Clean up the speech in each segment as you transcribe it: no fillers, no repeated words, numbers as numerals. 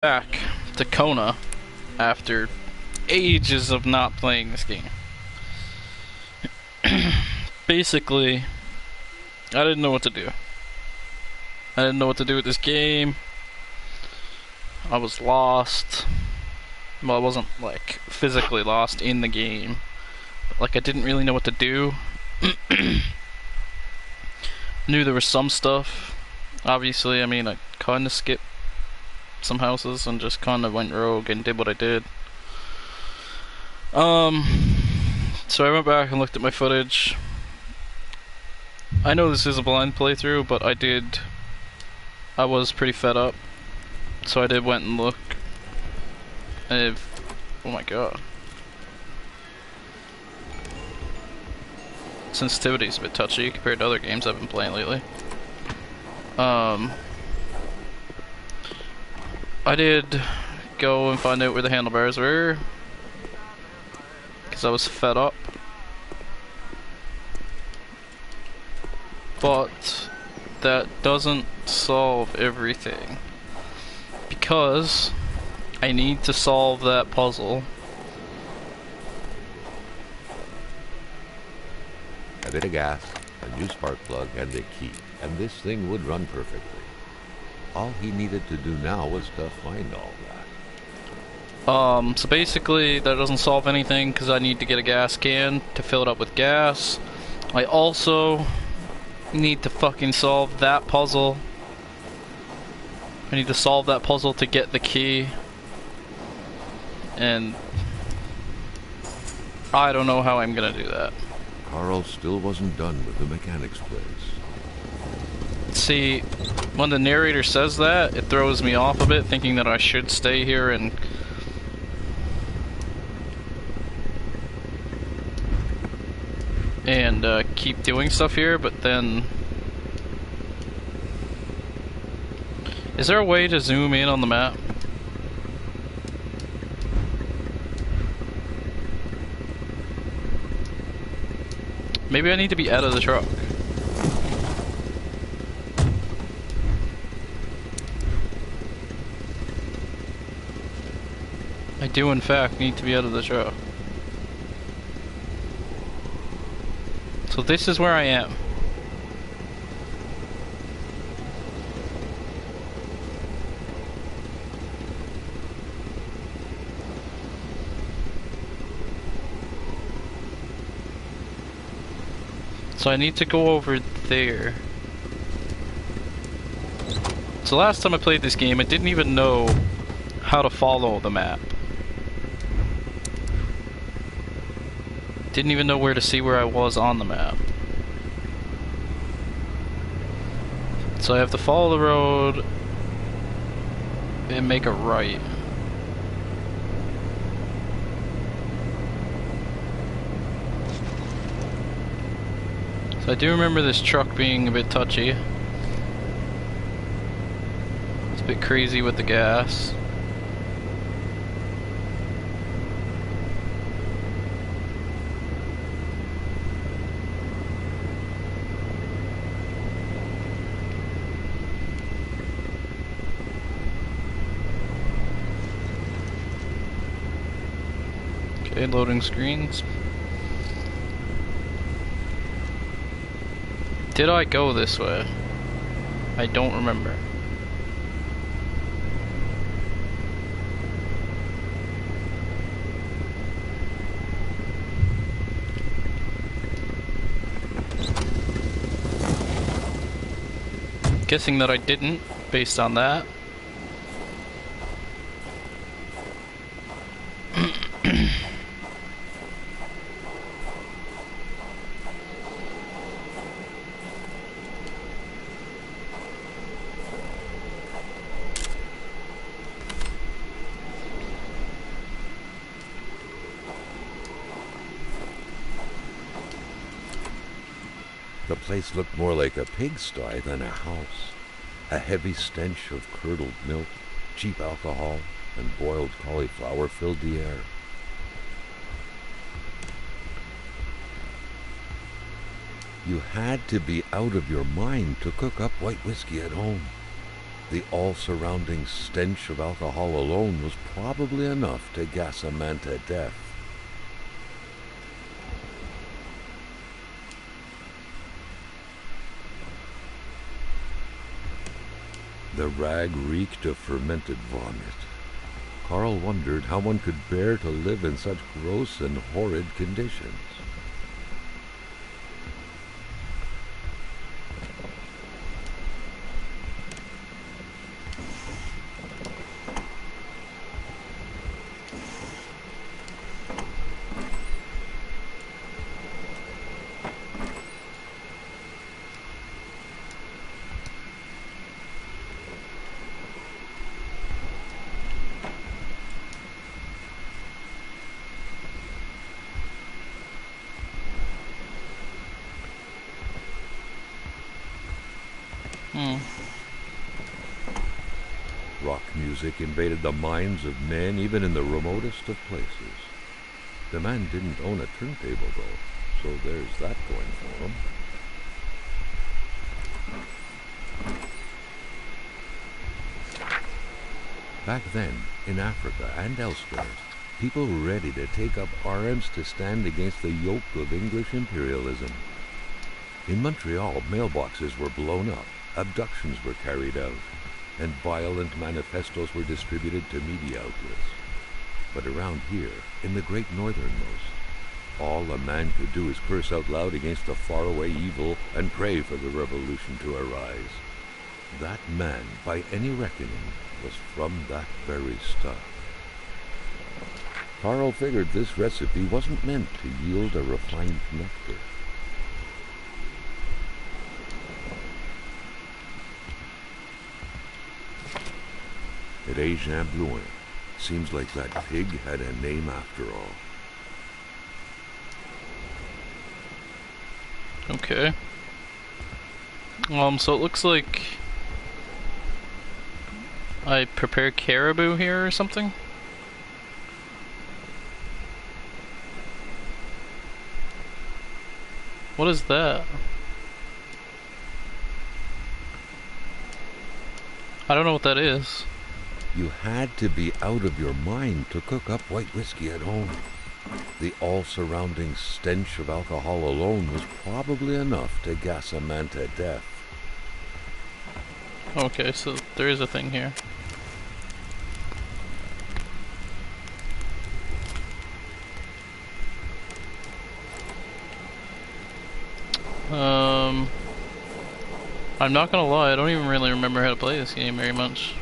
Back to Kona after ages of not playing this game. Basically, I didn't know what to do. I didn't know what to do with this game. I was lost. Well, I wasn't like physically lost in the game, but like I didn't really know what to do. Knew there was some stuff. Obviously, I mean, I kind of skipped some houses and just kind of went rogue and did what I did. So I went back and looked at my footage. I know this is a blind playthrough, but I was pretty fed up. So I did went and look. Oh my god. Sensitivity's a bit touchy compared to other games I've been playing lately. I did go and find out where the handlebars were, because I was fed up. But that doesn't solve everything, because I need to solve that puzzle. A bit of gas, a new spark plug, and a key, and this thing would run perfectly. All he needed to do now was to find all that. So basically that doesn't solve anything because I need to get a gas can to fill it up with gas. I also need to fucking solve that puzzle. I need to solve that puzzle to get the key. And I don't know how I'm gonna do that. Carl still wasn't done with the mechanics place. See, when the narrator says that, it throws me off a bit, thinking that I should stay here and keep doing stuff here, but then is there a way to zoom in on the map? Maybe I need to be out of the truck. I do in fact need to be out of the truck. So this is where I am. So I need to go over there. So last time I played this game, I didn't even know how to follow the map. Didn't even know where to see where I was on the map. So I have to follow the road and make a right. So I do remember this truck being a bit touchy. It's a bit crazy with the gas. Okay, loading screens. Did I go this way? I don't remember. Guessing that I didn't, based on that. The place looked more like a pigsty than a house. A heavy stench of curdled milk, cheap alcohol, and boiled cauliflower filled the air. You had to be out of your mind to cook up white whiskey at home. The all-surrounding stench of alcohol alone was probably enough to gas a man to death. The rag reeked of fermented vomit. Carl wondered how one could bear to live in such gross and horrid conditions. Rock music invaded the minds of men even in the remotest of places. The man didn't own a turntable, though, so there's that going for him. Back then, in Africa and elsewhere, people were ready to take up arms to stand against the yoke of English imperialism. In Montreal, mailboxes were blown up, abductions were carried out, and violent manifestos were distributed to media outlets. But around here, in the great northernmost, all a man could do is curse out loud against the faraway evil and pray for the revolution to arise. That man, by any reckoning, was from that very stuff. Carl figured this recipe wasn't meant to yield a refined nectar. At Jean Blouin, seems like that pig had a name after all. Okay. So it looks like I prepare caribou here or something? What is that? I don't know what that is. You had to be out of your mind to cook up white whiskey at home. The all-surrounding stench of alcohol alone was probably enough to gas a man to death. Okay, so there is a thing here. I'm not gonna lie, I don't even really remember how to play this game very much.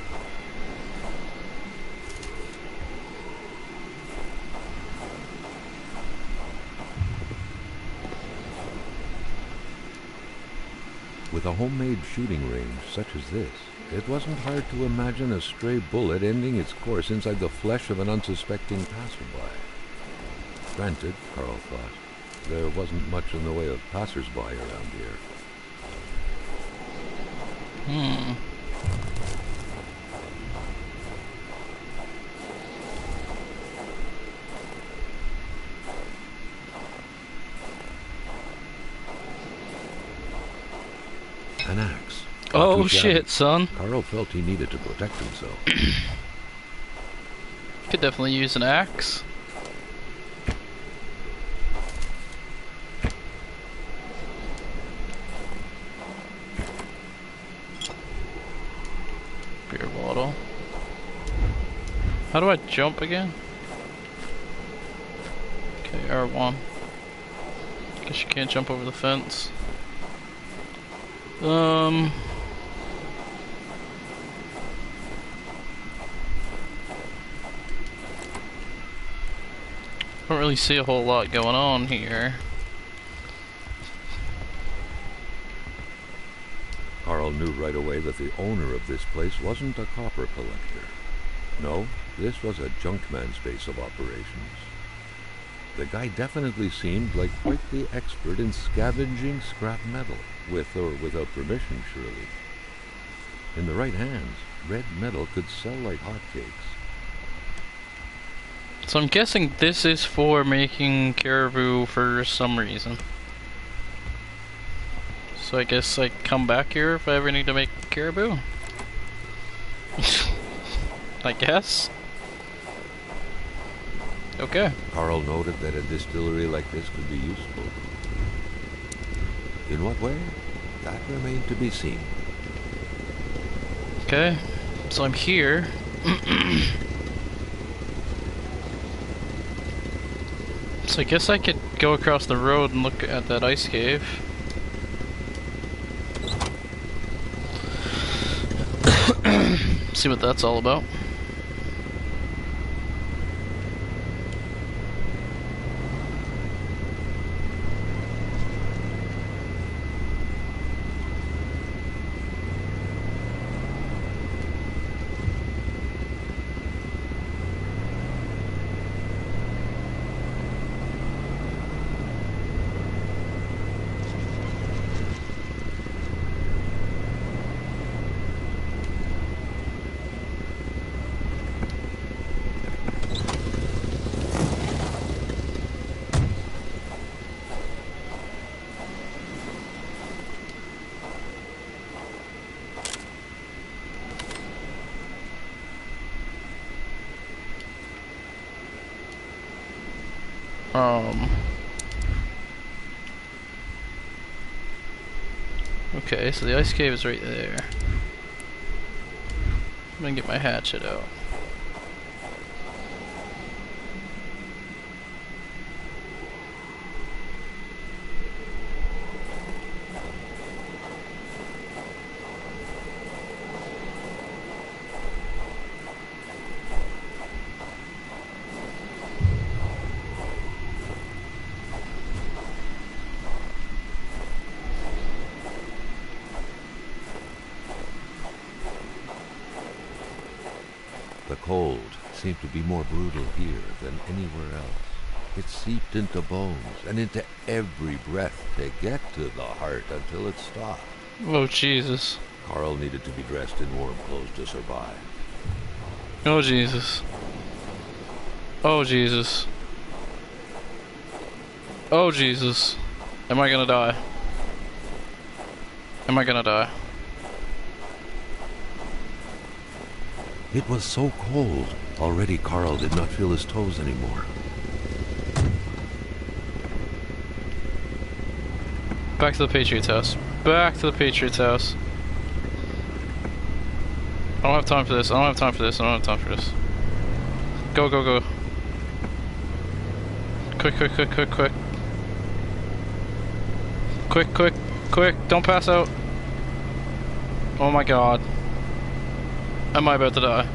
With a homemade shooting range such as this, it wasn't hard to imagine a stray bullet ending its course inside the flesh of an unsuspecting passerby. Granted, Carl thought, there wasn't much in the way of passersby around here. An axe. Oh shit, son. Carl felt he needed to protect himself. Could definitely use an axe. Beer bottle. How do I jump again? Okay, R1. Guess you can't jump over the fence. Don't really see a whole lot going on here. Carl knew right away that the owner of this place wasn't a copper collector. No, this was a junkman's base of operations. The guy definitely seemed like quite the expert in scavenging scrap metal, with or without permission, surely. In the right hands, red metal could sell like hotcakes. So I'm guessing this is for making caribou for some reason. So I guess I come back here if I ever need to make caribou. I guess. Okay. Carl noted that a distillery like this could be useful. In what way? That remained to be seen. Okay. So I'm here. So I guess I could go across the road and look at that ice cave. See what that's all about. Okay, so the ice cave is right there. I'm gonna get my hatchet out. The cold seemed to be more brutal here than anywhere else. It seeped into bones and into every breath to get to the heart until it stopped. Oh, Jesus. Carl needed to be dressed in warm clothes to survive. Oh, Jesus. Oh, Jesus. Oh, Jesus. Am I gonna die? Am I gonna die? It was so cold. Already Carl did not feel his toes anymore. Back to the Patriots' house. Back to the Patriots' house. I don't have time for this. I don't have time for this. I don't have time for this. Go, go, go. Quick, quick, quick, quick, quick. Quick, quick, quick. Don't pass out. Oh my god. Am I about to die?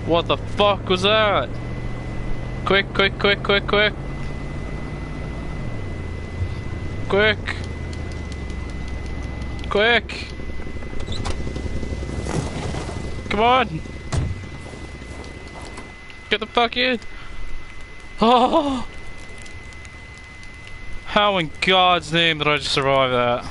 What the fuck was that? Quick, quick, quick, quick, quick. Quick. Quick. Come on. Get the fuck in. Oh. How in God's name did I just survive that?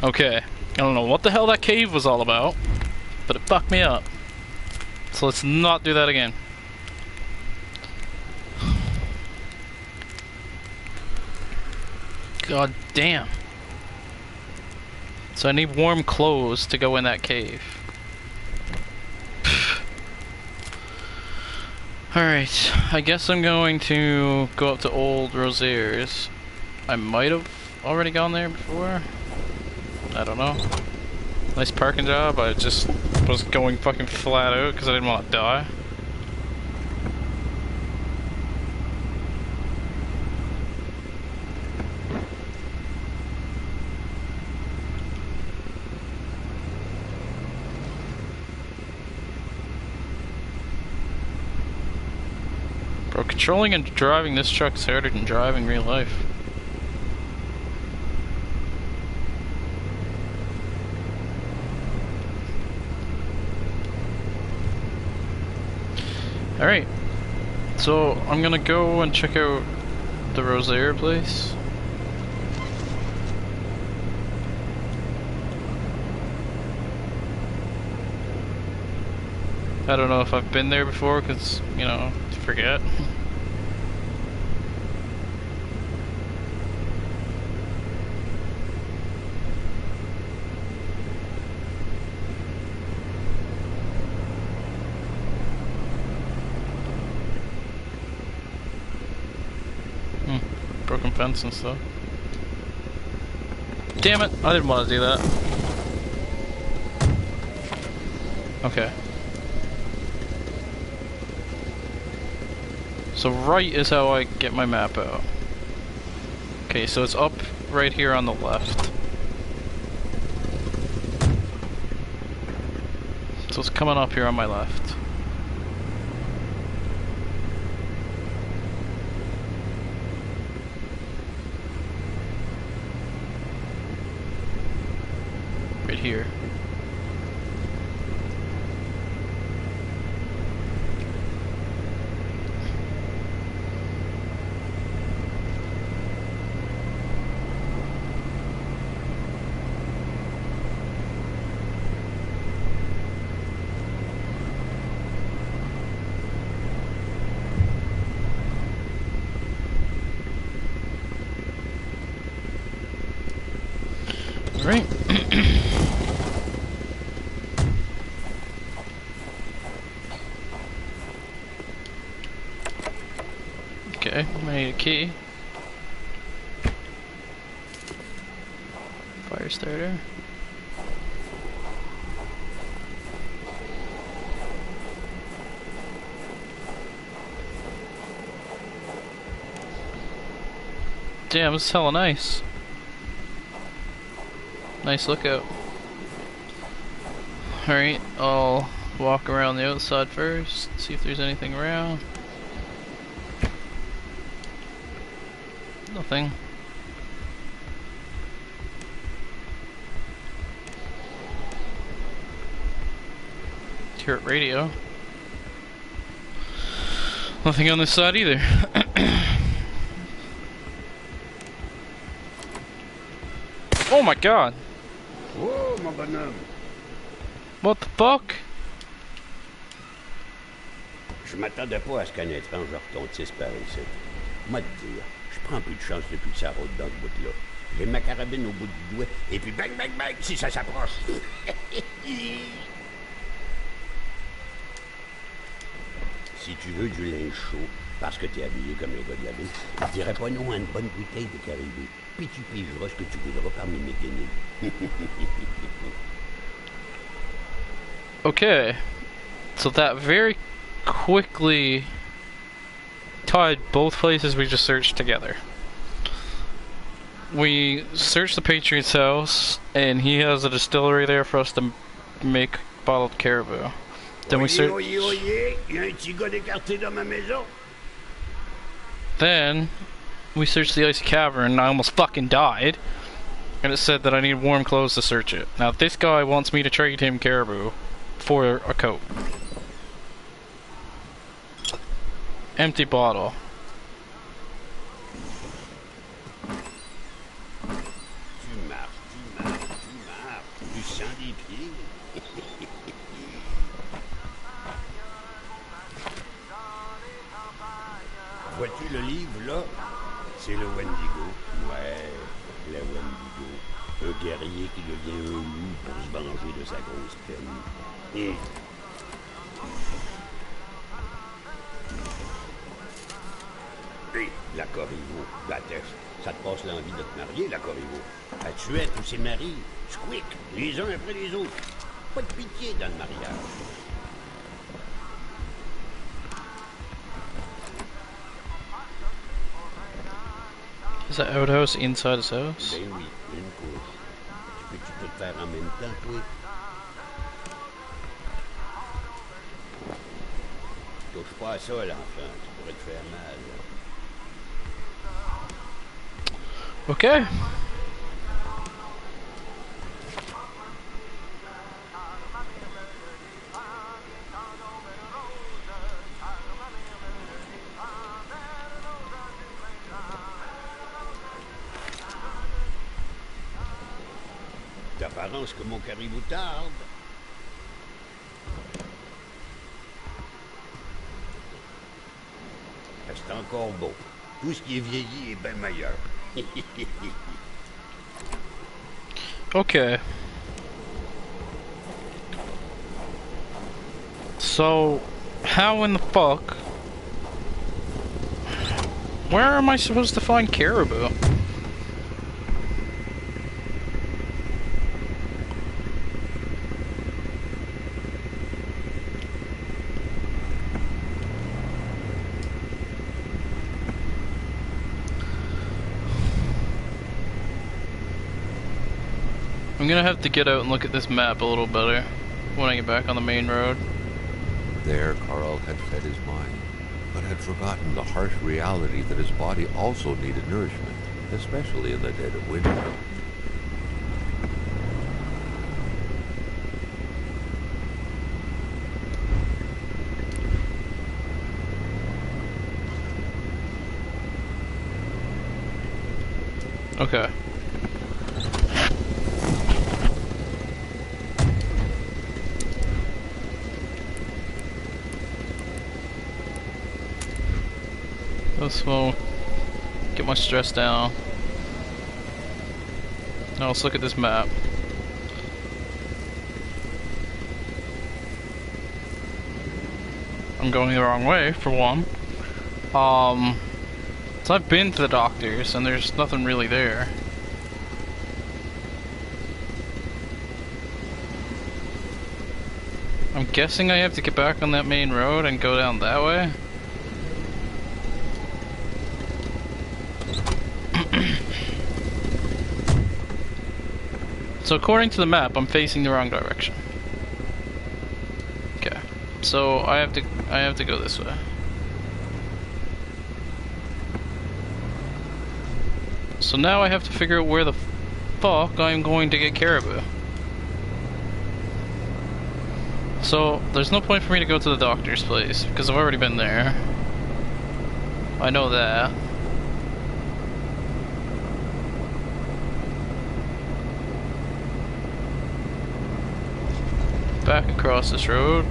Okay, I don't know what the hell that cave was all about, but it fucked me up. So let's not do that again. God damn. So I need warm clothes to go in that cave. Alright, I guess I'm going to go up to Old Rosier's. I might have already gone there before. I don't know. Nice parking job. I just was going fucking flat out because I didn't want to die. Bro, controlling and driving this truck is harder than driving real life. Alright, so I'm gonna go and check out the Rosier place. I don't know if I've been there before, because, you know, forget. Broken fence and stuff. Damn it! I didn't want to do that. Okay. So right is how I get my map out. Okay, so it's up right here on the left. So it's coming up here on my left. Right here. Right. Okay, I need a key. Fire starter. Damn, this is hella nice. Nice lookout. Alright, I'll walk around the outside first, see if there's anything around. Nothing. Turret radio. Nothing on this side either. Oh my god! Oh, mon bonhomme! What the fuck? Je m'attendais pas à ce qu'un étrange retentisse par ici. Moi te dire, je prends plus de chance depuis que ça rôde dans ce bout-là. J'ai ma carabine au bout du doigt, et puis bang, bang, bang, si ça s'approche. Si tu veux du linge chaud, parce que t'es habillé comme les gars de la ville, je dirais pas non à une bonne bouteille de caribé. Puis tu pigeras ce que tu voudras parmi mes guenilles. Okay, so that very quickly tied both places we just searched together. We searched the Patriot's house, and he has a distillery there for us to make bottled caribou. Then we searched. Oyez, oyez, y a un petit gars d'écarté dans ma maison. Then we searched the icy cavern, and I almost fucking died. And it said that I need warm clothes to search it. Now this guy wants me to trade him caribou for a coat. Empty bottle. Tu marches, tu sens des pieds. Vois-tu le livre, là? C'est le Wendigo. Ouais, le Wendigo. Un guerrier qui devient un loup pour se venger de sa grosse peine. Hé, la Corriveau, la tèche, ça te passe l'envie de te marier, la Corriveau. Elle tuait tous ses maris, squick, les uns après les autres. Pas de pitié dans le mariage. Is that outhouse inside his house? Ben oui, une couche. Peux-tu tout faire en même temps, toi? Touche pas à ça, l'enfant, tu pourrais te faire mal. Okay. D'apparence que mon caribou tarde. c'est encore beau. Tout ce qui est vieilli est bien meilleur. Okay. So, how in the fuck? Where am I supposed to find caribou? I'm gonna have to get out and look at this map a little better when I get back on the main road. There, Carl had fed his mind, but had forgotten the harsh reality that his body also needed nourishment, especially in the dead of winter. Okay. This will get my stress down. Now let's look at this map. I'm going the wrong way, for one. So I've been to the doctors, and there's nothing really there. I'm guessing I have to get back on that main road and go down that way. So according to the map, I'm facing the wrong direction. Okay. So I have to go this way. So now I have to figure out where the fuck I'm going to get caribou. So there's no point for me to go to the doctor's place because I've already been there. I know that. Back across this road.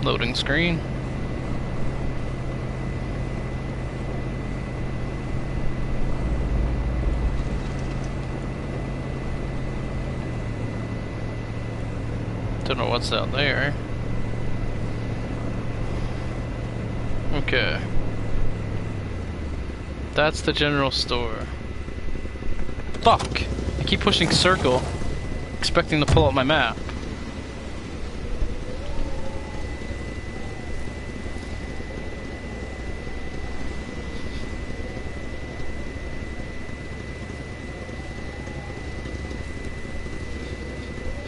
Loading screen. Don't know what's out there. Okay. That's the general store. Fuck! I keep pushing circle, expecting to pull up my map.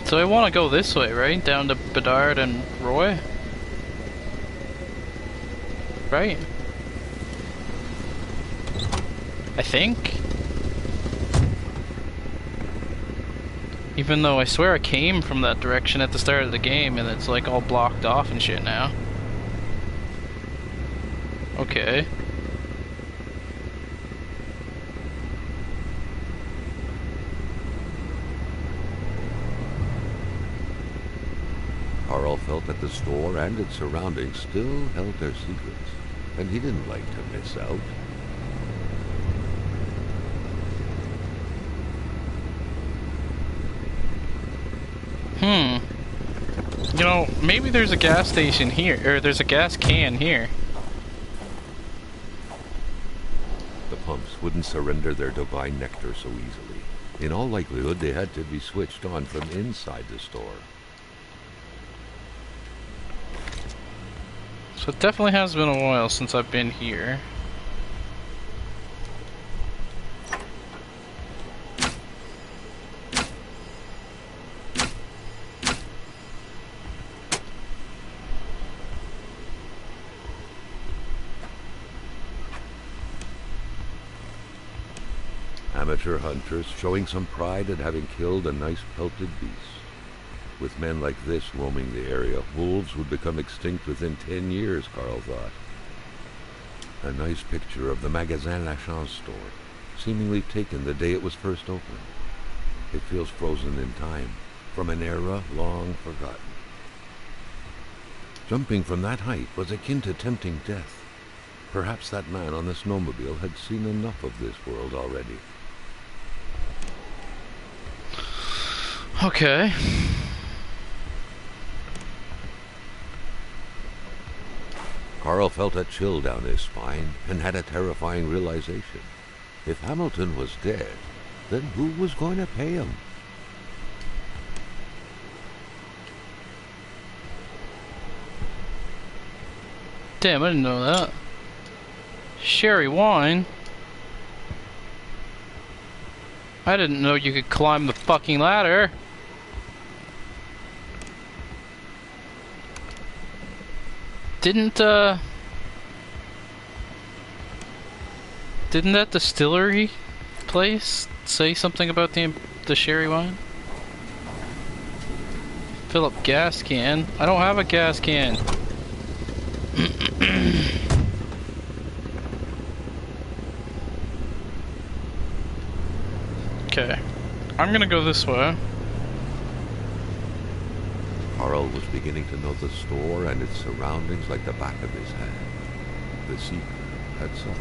So I want to go this way, right? Down to Bedard and Roy? Right? I think? Even though I swear I came from that direction at the start of the game and it's like all blocked off and shit now. Okay. Carl felt that the store and its surroundings still held their secrets, and he didn't like to miss out. You know, maybe there's a gas station here, or there's a gas can here. The pumps wouldn't surrender their divine nectar so easily. In all likelihood, they had to be switched on from inside the store. So it definitely has been a while since I've been here. Amateur hunters showing some pride at having killed a nice pelted beast. With men like this roaming the area, wolves would become extinct within 10 years, Carl thought. A nice picture of the Magasin La Chance store, seemingly taken the day it was first opened. It feels frozen in time, from an era long forgotten. Jumping from that height was akin to tempting death. Perhaps that man on the snowmobile had seen enough of this world already. Okay. Carl felt a chill down his spine and had a terrifying realization. If Hamilton was dead, then who was going to pay him? Damn, I didn't know that. Sherry wine? I didn't know you could climb the fucking ladder. Didn't that distillery place say something about the sherry wine? Fill up gas can. I don't have a gas can. Okay. I'm gonna go this way. Carl was beginning to know the store and its surroundings like the back of his hand. The seeker had saw it.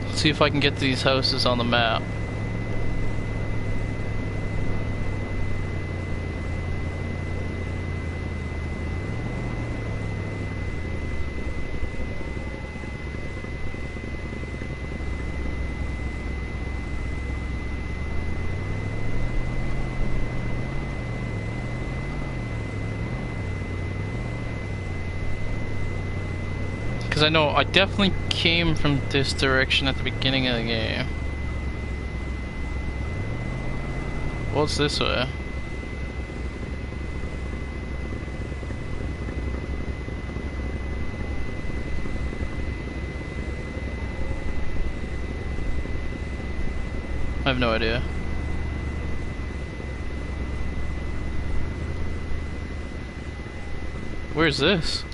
Let's see if I can get these houses on the map. Because I know I definitely came from this direction at the beginning of the game. What's this way? I have no idea. Where's this?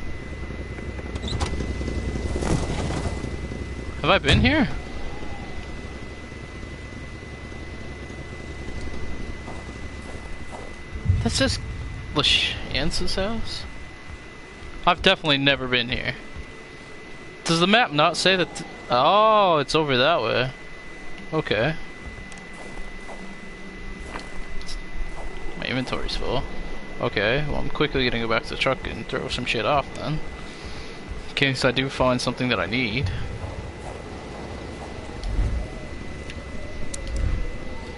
Have I been here? That's just Lashyance's house? I've definitely never been here. Does the map not say that? Oh, it's over that way. Okay. My inventory's full. Okay, well I'm quickly gonna go back to the truck and throw some shit off then. In case I do find something that I need.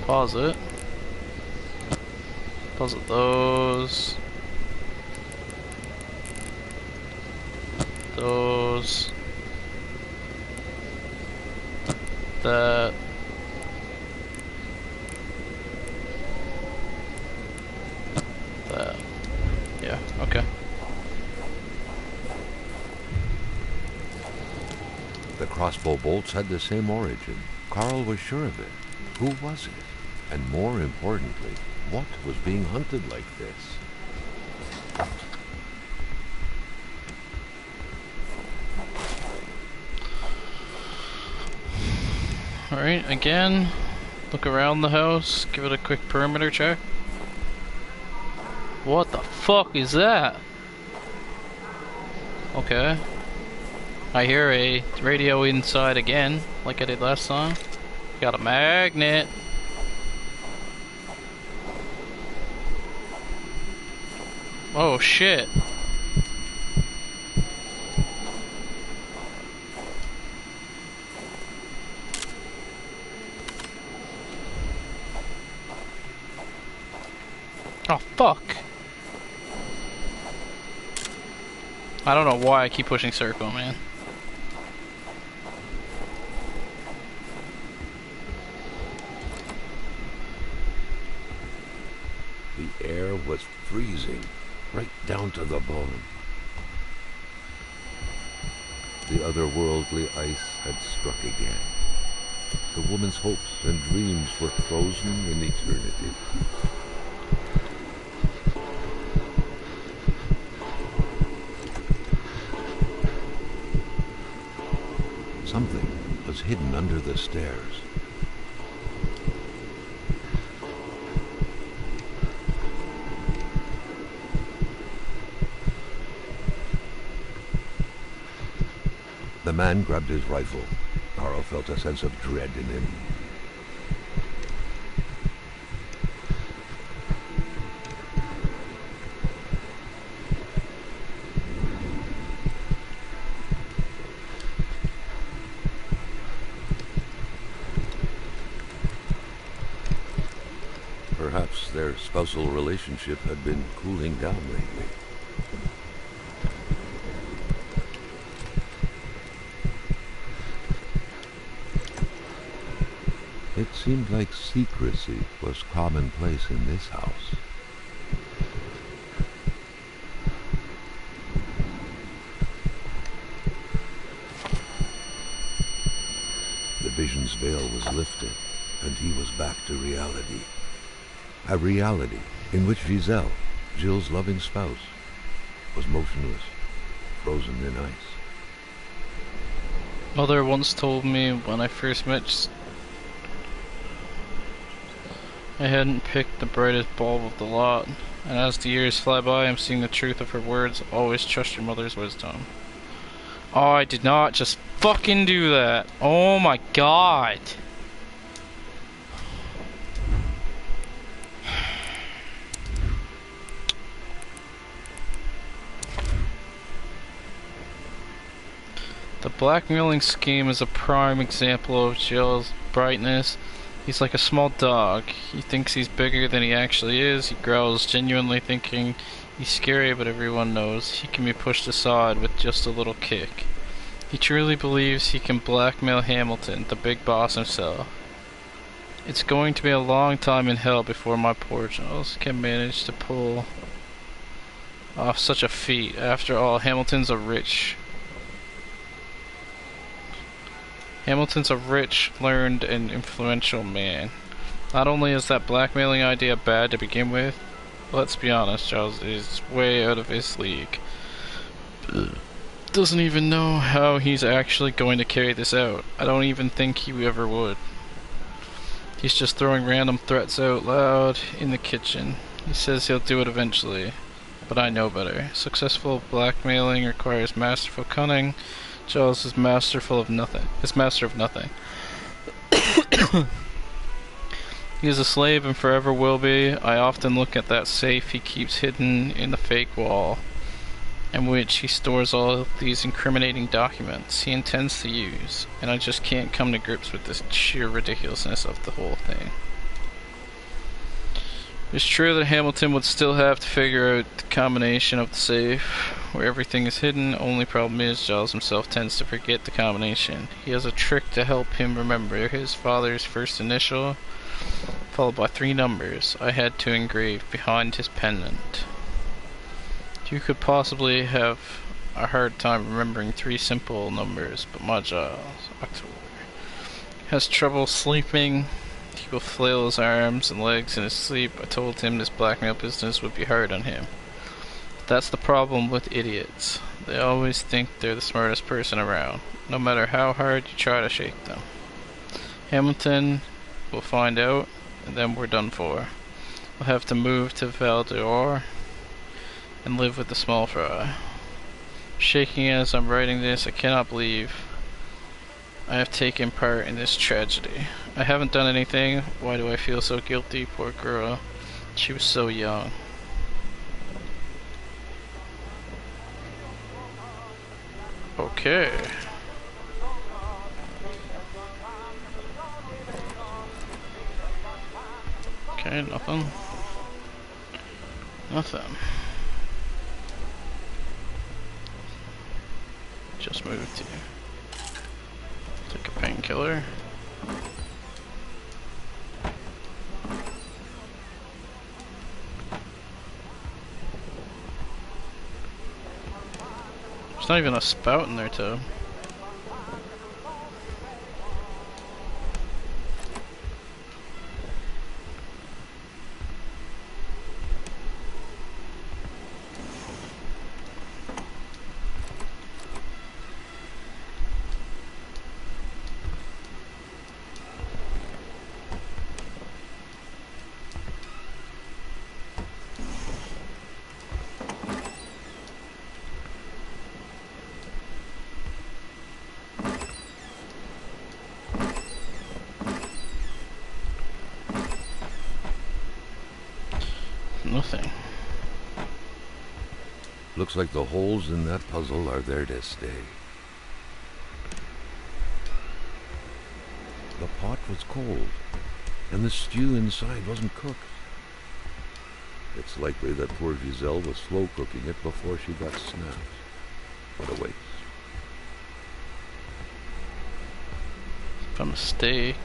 Pause it. Pause it those. Those. That. That. Yeah, okay. The crossbow bolts had the same origin. Carl was sure of it. Who was it? And more importantly, what was being hunted like this? Alright, again, look around the house, give it a quick perimeter check. What the fuck is that? Okay. I hear a radio inside again, like I did last time. Got a magnet. Oh shit. Oh fuck. I don't know why I keep pushing circle, man. The air was freezing, right down to the bone. The otherworldly ice had struck again. The woman's hopes and dreams were frozen in eternity. Something was hidden under the stairs. The man grabbed his rifle. Carl felt a sense of dread in him. Perhaps their spousal relationship had been cooling down lately. It seemed like secrecy was commonplace in this house. The vision's veil was lifted, and he was back to reality. A reality in which Giselle, Jill's loving spouse, was motionless, frozen in ice. Mother once told me when I first met I hadn't picked the brightest bulb of the lot, and as the years fly by I'm seeing the truth of her words. Always trust your mother's wisdom. Oh, I did not just fucking do that. Oh my god. The blackmailing scheme is a prime example of Jill's brightness. He's like a small dog. He thinks he's bigger than he actually is. He growls, genuinely thinking he's scary, but everyone knows he can be pushed aside with just a little kick. He truly believes he can blackmail Hamilton, the big boss himself. It's going to be a long time in hell before my poor Giles can manage to pull off such a feat. After all, Hamilton's a rich, learned, and influential man. Not only is that blackmailing idea bad to begin with, let's be honest, Giles is way out of his league. Doesn't even know how he's actually going to carry this out. I don't even think he ever would. He's just throwing random threats out loud in the kitchen. He says he'll do it eventually, but I know better. Successful blackmailing requires masterful cunning. Giles is master of nothing. He is a slave and forever will be. I often look at that safe he keeps hidden in the fake wall, in which he stores all of these incriminating documents he intends to use, and I just can't come to grips with the sheer ridiculousness of the whole thing. It's true that Hamilton would still have to figure out the combination of the safe, where everything is hidden. Only problem is Giles himself tends to forget the combination. He has a trick to help him remember his father's first initial, followed by 3 numbers I had to engrave behind his pendant. You could possibly have a hard time remembering 3 simple numbers, but my Giles, October, has trouble sleeping. He will flail his arms and legs in his sleep. I told him this blackmail business would be hard on him. But that's the problem with idiots. They always think they're the smartest person around, no matter how hard you try to shake them. Hamilton will find out, and then we're done for. We'll have to move to Val d'Or and live with the small fry. Shaking as I'm writing this, I cannot believe I have taken part in this tragedy. I haven't done anything. Why do I feel so guilty? Poor girl. She was so young. Okay. Okay, nothing. Nothing. Just moved to take a painkiller. There's not even a spout in there too. Nothing. Looks like the holes in that puzzle are there to stay. The pot was cold, and the stew inside wasn't cooked. It's likely that poor Giselle was slow cooking it before she got snapped. What a waste. A mistake.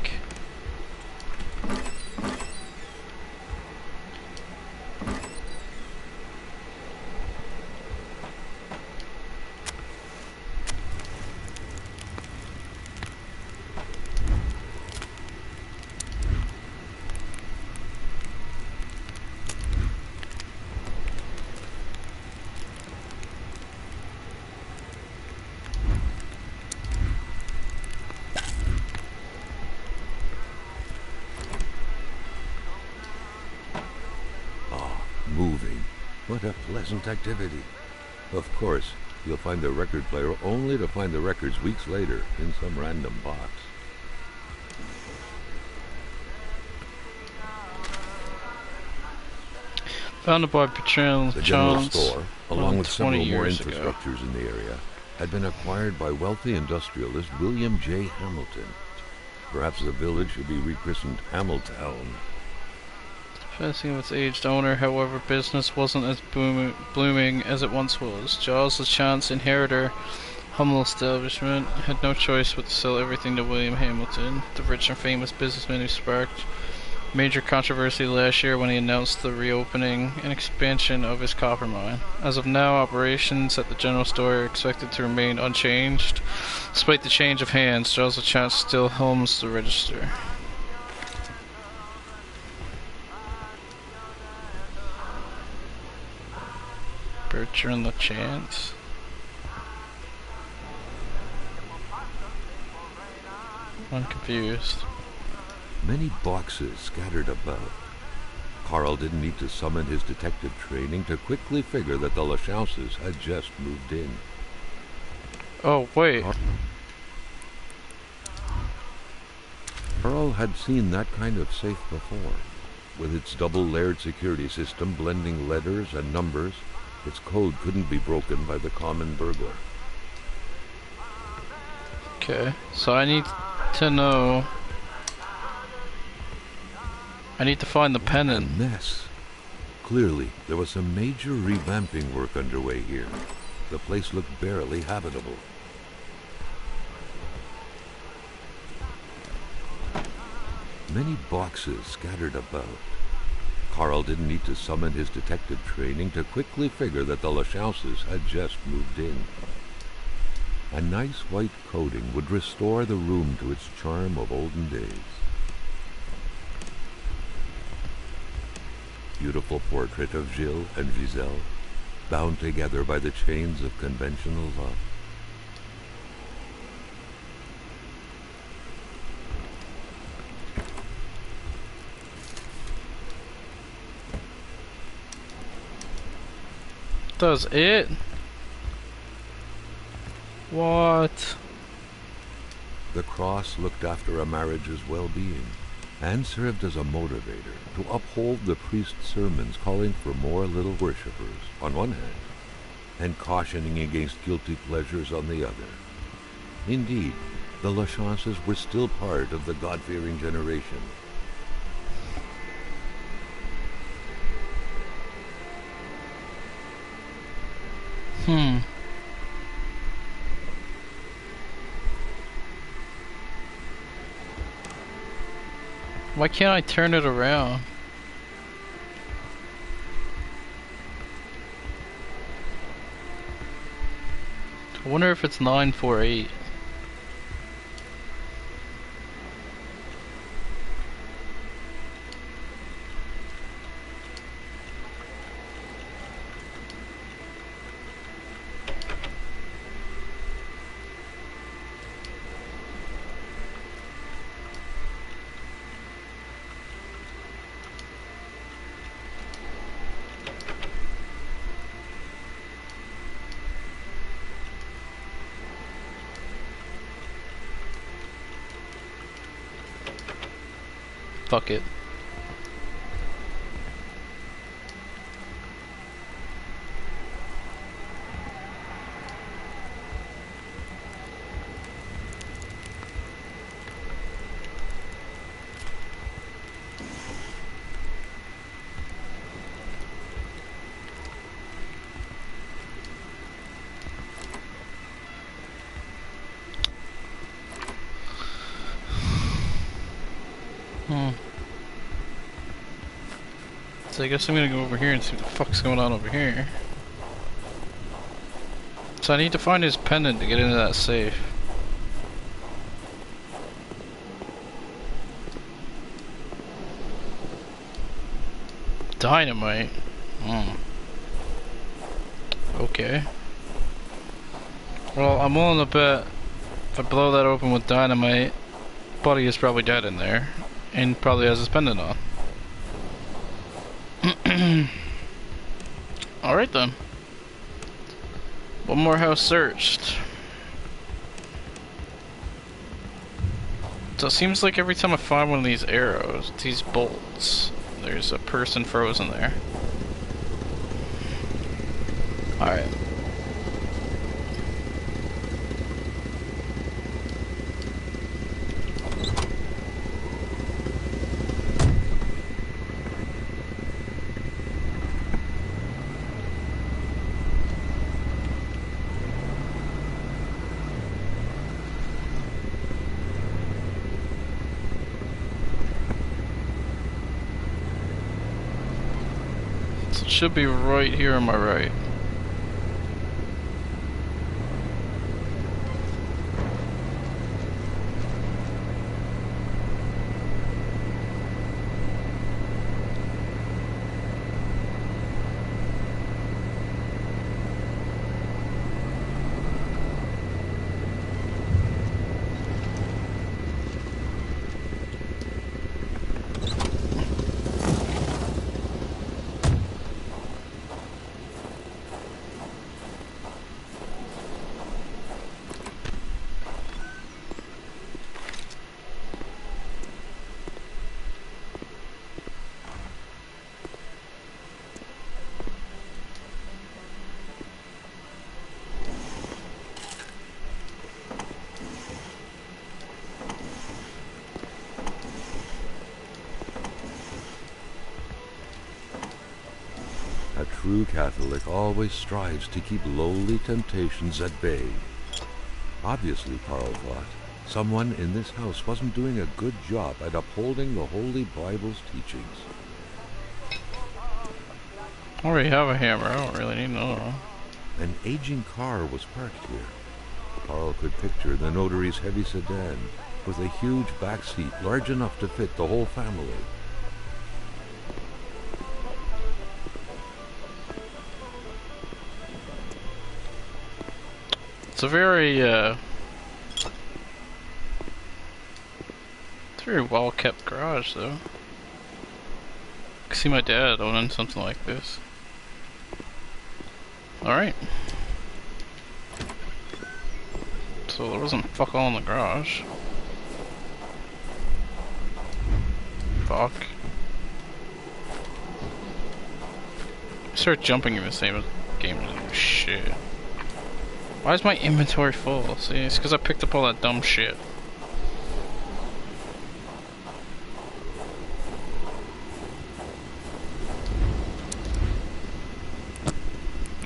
Moving. What a pleasant activity. Of course, you'll find the record player only to find the records weeks later in some random box. Founded by Patron The general Johns store, along with 20 several more years ago. infrastructures in the area, had been acquired by wealthy industrialist William J. Hamilton. Perhaps the village should be rechristened Hamiltown. Passing of its aged owner, however, business wasn't as blooming as it once was. Jaws, the chance inheritor, humble establishment, had no choice but to sell everything to William Hamilton, the rich and famous businessman who sparked major controversy last year when he announced the reopening and expansion of his copper mine. As of now, operations at the general store are expected to remain unchanged. Despite the change of hands, Jaws, the chance still helms the register. Bertrand LaChance. I'm confused. Many boxes scattered about. Carl didn't need to summon his detective training to quickly figure that the Lachances had just moved in. Oh, wait. Carl had seen that kind of safe before. With its double-layered security system blending letters and numbers, its code couldn't be broken by the common burglar. Okay, so I need to know... I need to find the A pennant. mess. Clearly, there was some major revamping work underway here. The place looked barely habitable. Many boxes scattered about. Carl didn't need to summon his detective training to quickly figure that the Lachances had just moved in. A nice white coating would restore the room to its charm of olden days. Beautiful portrait of Gilles and Giselle, bound together by the chains of conventional love. Does it? What? The cross looked after a marriage's well-being and served as a motivator to uphold the priest's sermons calling for more little worshippers on one hand and cautioning against guilty pleasures on the other. Indeed, the Lachances were still part of the God-fearing generation. Why can't I turn it around? I wonder if it's 948. Fuck it. So I guess I'm gonna go over here and see what the fuck's going on over here. So I need to find his pendant to get into that safe. Dynamite? Okay. Well, I'm willing to bet if I blow that open with dynamite, Buddy is probably dead in there. And probably has his pendant on. Alright then. One more house searched. So it seems like every time I find one of these arrows, these bolts, there's a person frozen there. Alright. It should be right here on my right. A true Catholic always strives to keep lowly temptations at bay. Obviously, Carl thought, someone in this house wasn't doing a good job at upholding the Holy Bible's teachings. I already have a hammer, I don't really need another one. An aging car was parked here. Carl could picture the notary's heavy sedan with a huge back seat large enough to fit the whole family. It's a very, it's a very well kept garage though. I can see my dad owning something like this. Alright. So there wasn't fuck all in the garage. Fuck. Start jumping in the same game. Shit. Why is my inventory full? See, it's because I picked up all that dumb shit.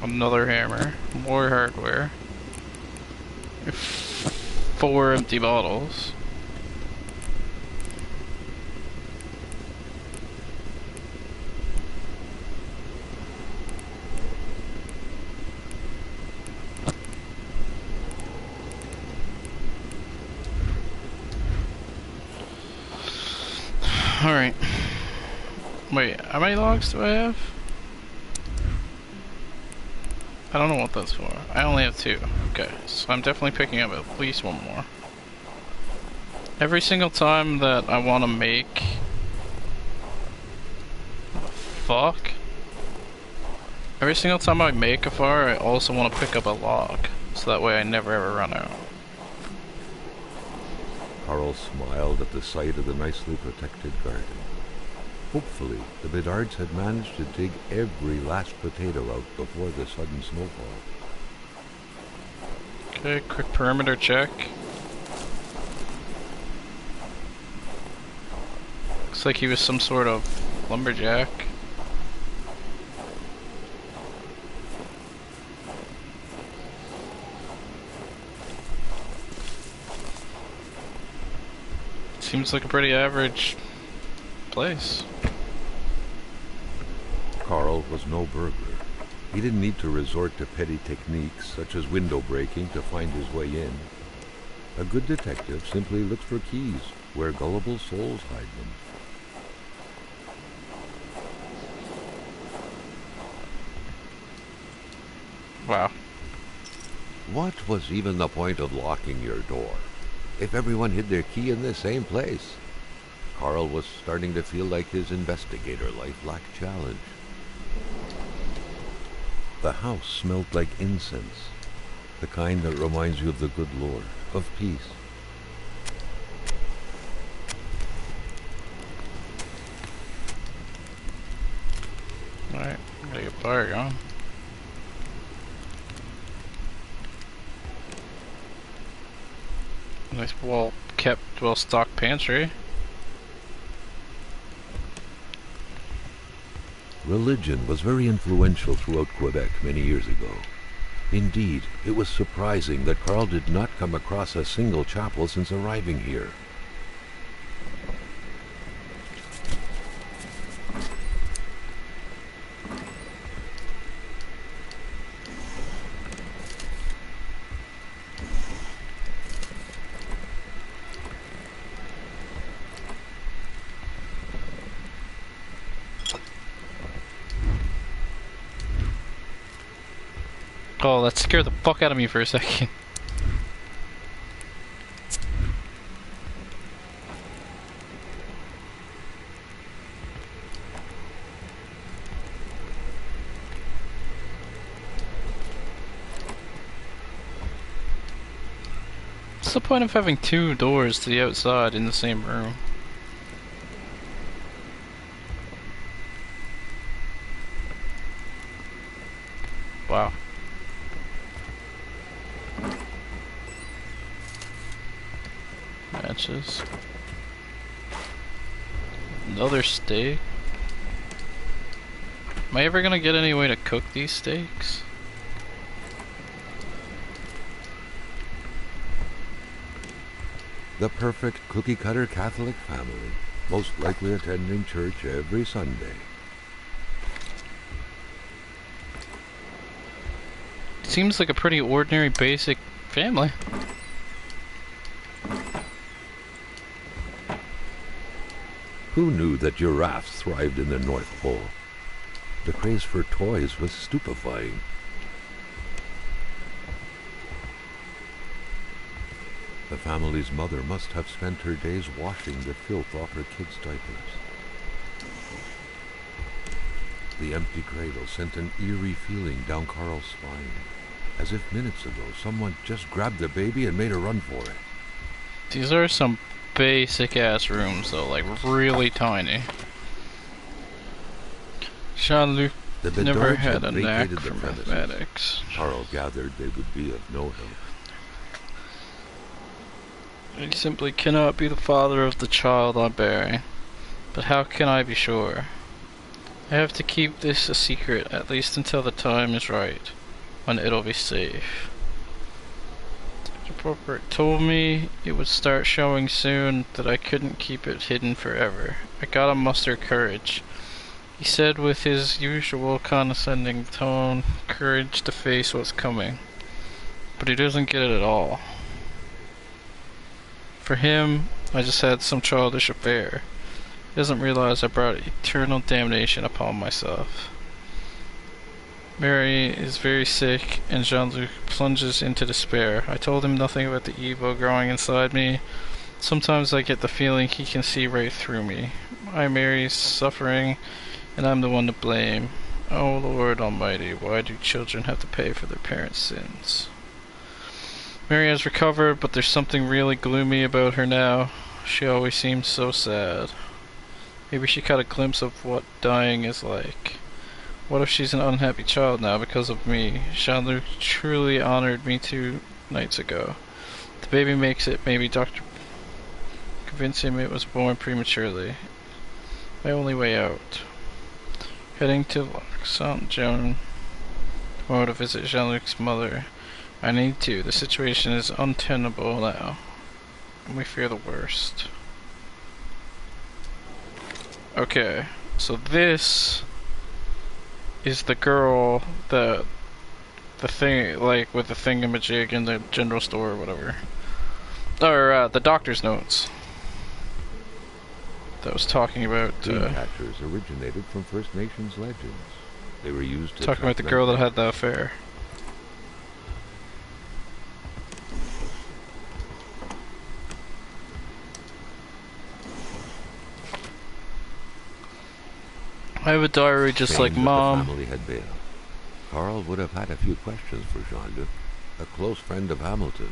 Another hammer. More hardware. 4 empty bottles. Alright. Wait, how many logs do I have? I don't know what that's for. I only have 2. Okay, so I'm definitely picking up at least 1 more. Every single time that I want to make... Fuck? Every single time I make a fire, I also want to pick up a log. So that way I never ever run out. Carl smiled at the sight of the nicely protected garden. Hopefully, the Bedards had managed to dig every last potato out before the sudden snowfall. Okay, quick perimeter check. Looks like he was some sort of lumberjack. Seems like a pretty average place. Carl was no burglar. He didn't need to resort to petty techniques such as window breaking to find his way in. A good detective simply looks for keys where gullible souls hide them. Wow. What was even the point of locking your door if everyone hid their key in the same place? Carl was starting to feel like his investigator life lacked challenge. The house smelled like incense, the kind that reminds you of the good Lord, of peace. Alright, gotta get fire going. Nice well-kept, well-stocked pantry. Religion was very influential throughout Quebec many years ago. Indeed, it was surprising that Carl did not come across a single chapel since arriving here. Oh, that scared the fuck out of me for a second. What's the point of having two doors to the outside in the same room? Wow. Matches. Another steak. Am I ever gonna get any way to cook these steaks? The perfect cookie-cutter Catholic family, most likely attending church every Sunday. Seems like a pretty ordinary, basic family. Who knew that giraffes thrived in the North Pole? The craze for toys was stupefying. The family's mother must have spent her days washing the filth off her kids' diapers. The empty cradle sent an eerie feeling down Carl's spine, as if minutes ago someone just grabbed the baby and made a run for it. These are some basic ass rooms though, like really tiny. Jean-Luc never had a knack for mathematics. Carl gathered they would be of no help. I simply cannot be the father of the child I'm bearing. But how can I be sure? I have to keep this a secret, at least until the time is right, when it'll be safe. Dr. Popper told me it would start showing soon, that I couldn't keep it hidden forever. I gotta muster courage. He said with his usual condescending tone, courage to face what's coming. But he doesn't get it at all. For him, I just had some childish affair. He doesn't realize I brought eternal damnation upon myself. Mary is very sick, and Jean-Luc plunges into despair. I told him nothing about the evil growing inside me. Sometimes I get the feeling he can see right through me. Mary's suffering, and I'm the one to blame. Oh Lord Almighty, why do children have to pay for their parents' sins? Mary has recovered, but there's something really gloomy about her now. She always seems so sad. Maybe she caught a glimpse of what dying is like. What if she's an unhappy child now because of me? Jean-Luc truly honored me 2 nights ago. The baby makes it. Maybe Dr. convince him it was born prematurely. My only way out. Heading to Lac Saint-Jean tomorrow to visit Jean-Luc's mother. I need to. The situation is untenable now. And we fear the worst. Okay, so this is the girl, the thing, like, with the thingamajig in the general store or whatever. Or, the doctor's notes. That was talking about, Dream catchers originated from First Nations legends. They were used to talking about the girl that had the affair. I have a diary just like Mom. The family had bailed. Carl would have had a few questions for Jean-Luc, a close friend of Hamilton's.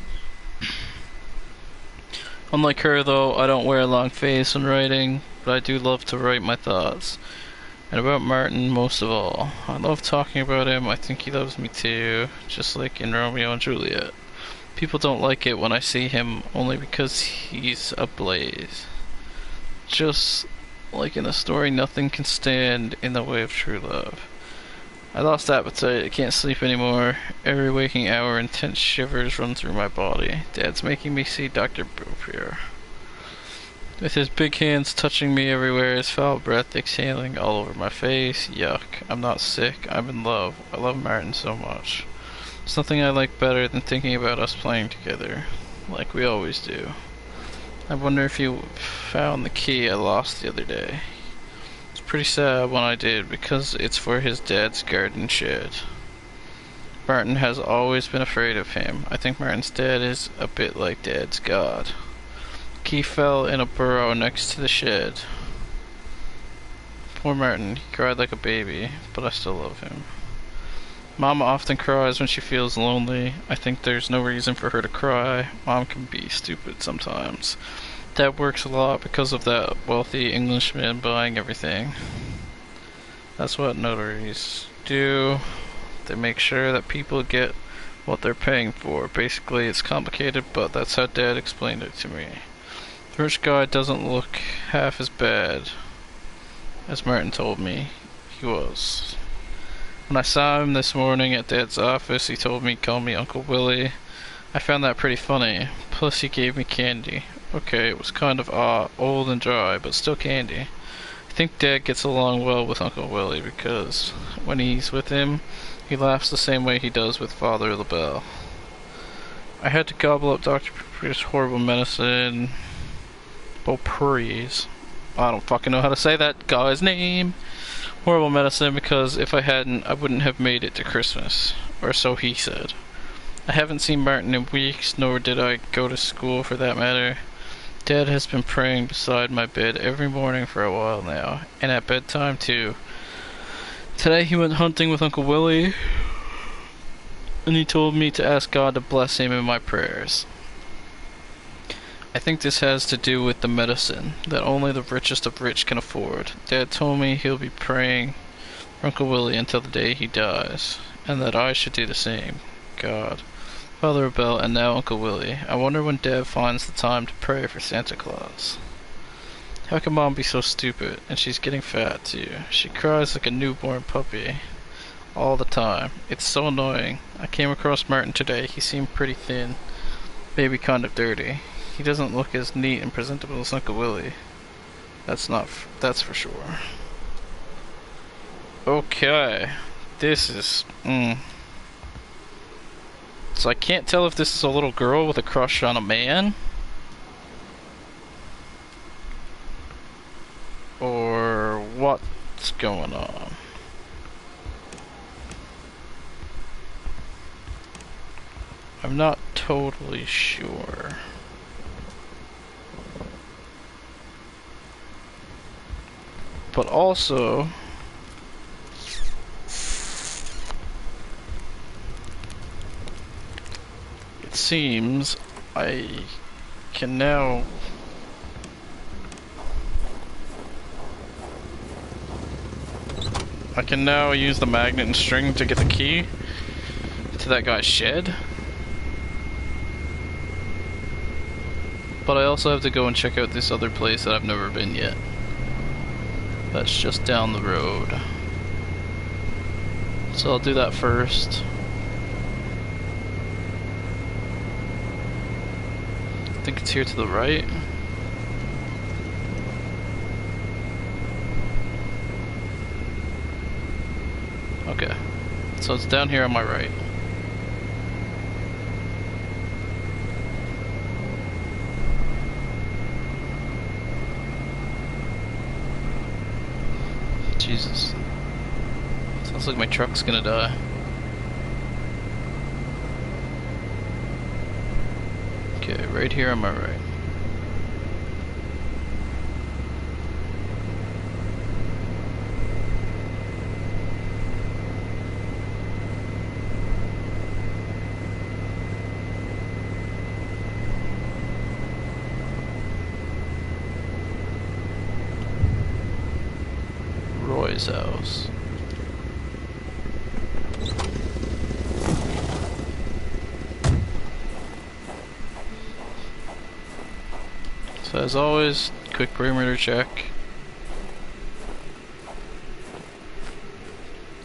Unlike her, though, I don't wear a long face when writing, but I do love to write my thoughts. And about Martin, most of all. I love talking about him. I think he loves me too, just like in Romeo and Juliet. People don't like it when I see him only because he's ablaze. Just like in the story, nothing can stand in the way of true love. I lost appetite, I can't sleep anymore. Every waking hour, intense shivers run through my body. Dad's making me see Dr. Beaupierre. With his big hands touching me everywhere, his foul breath exhaling all over my face. Yuck. I'm not sick, I'm in love. I love Martin so much. There's nothing I like better than thinking about us playing together, like we always do. I wonder if you found the key I lost the other day. It's pretty sad when I did, because it's for his dad's garden shed. Martin has always been afraid of him. I think Martin's dad is a bit like Dad's god. The key fell in a burrow next to the shed. Poor Martin, he cried like a baby, but I still love him. Mama often cries when she feels lonely. I think there's no reason for her to cry. Mom can be stupid sometimes. Dad works a lot because of that wealthy Englishman buying everything. That's what notaries do. They make sure that people get what they're paying for. Basically, it's complicated, but that's how Dad explained it to me. The rich guy doesn't look half as bad as Martin told me he was. When I saw him this morning at Dad's office, he told me to call me Uncle Willie. I found that pretty funny. Plus, he gave me candy. Okay, it was kind of old and dry, but still candy. I think Dad gets along well with Uncle Willie because when he's with him, he laughs the same way he does with Father LaBelle. I had to gobble up Dr. Beauprier's horrible medicine. Beauprier's. I don't fucking know how to say that guy's name. Horrible medicine, because if I hadn't, I wouldn't have made it to Christmas. Or so he said. I haven't seen Martin in weeks, nor did I go to school for that matter. Dad has been praying beside my bed every morning for a while now, and at bedtime too. Today he went hunting with Uncle Willie, and he told me to ask God to bless him in my prayers. I think this has to do with the medicine that only the richest of rich can afford. Dad told me he'll be praying for Uncle Willie until the day he dies, and that I should do the same. God. Father Bell and now Uncle Willie. I wonder when Dad finds the time to pray for Santa Claus. How can Mom be so stupid? And she's getting fat too. She cries like a newborn puppy. All the time. It's so annoying. I came across Martin today. He seemed pretty thin. Maybe kind of dirty. He doesn't look as neat and presentable as Uncle Willie. That's for sure. Okay. This is... So I can't tell if this is a little girl with a crush on a man. Or what's going on. I'm not totally sure. But also, it seems I can now use the magnet and string to get the key to that guy's shed. But I also have to go and check out this other place that I've never been yet. That's just down the road. So I'll do that first. I think it's here to the right. Okay. So it's down here on my right. Jesus. Sounds like my truck's gonna die. Okay, right here on my right. Roy's house. So as always, quick perimeter check.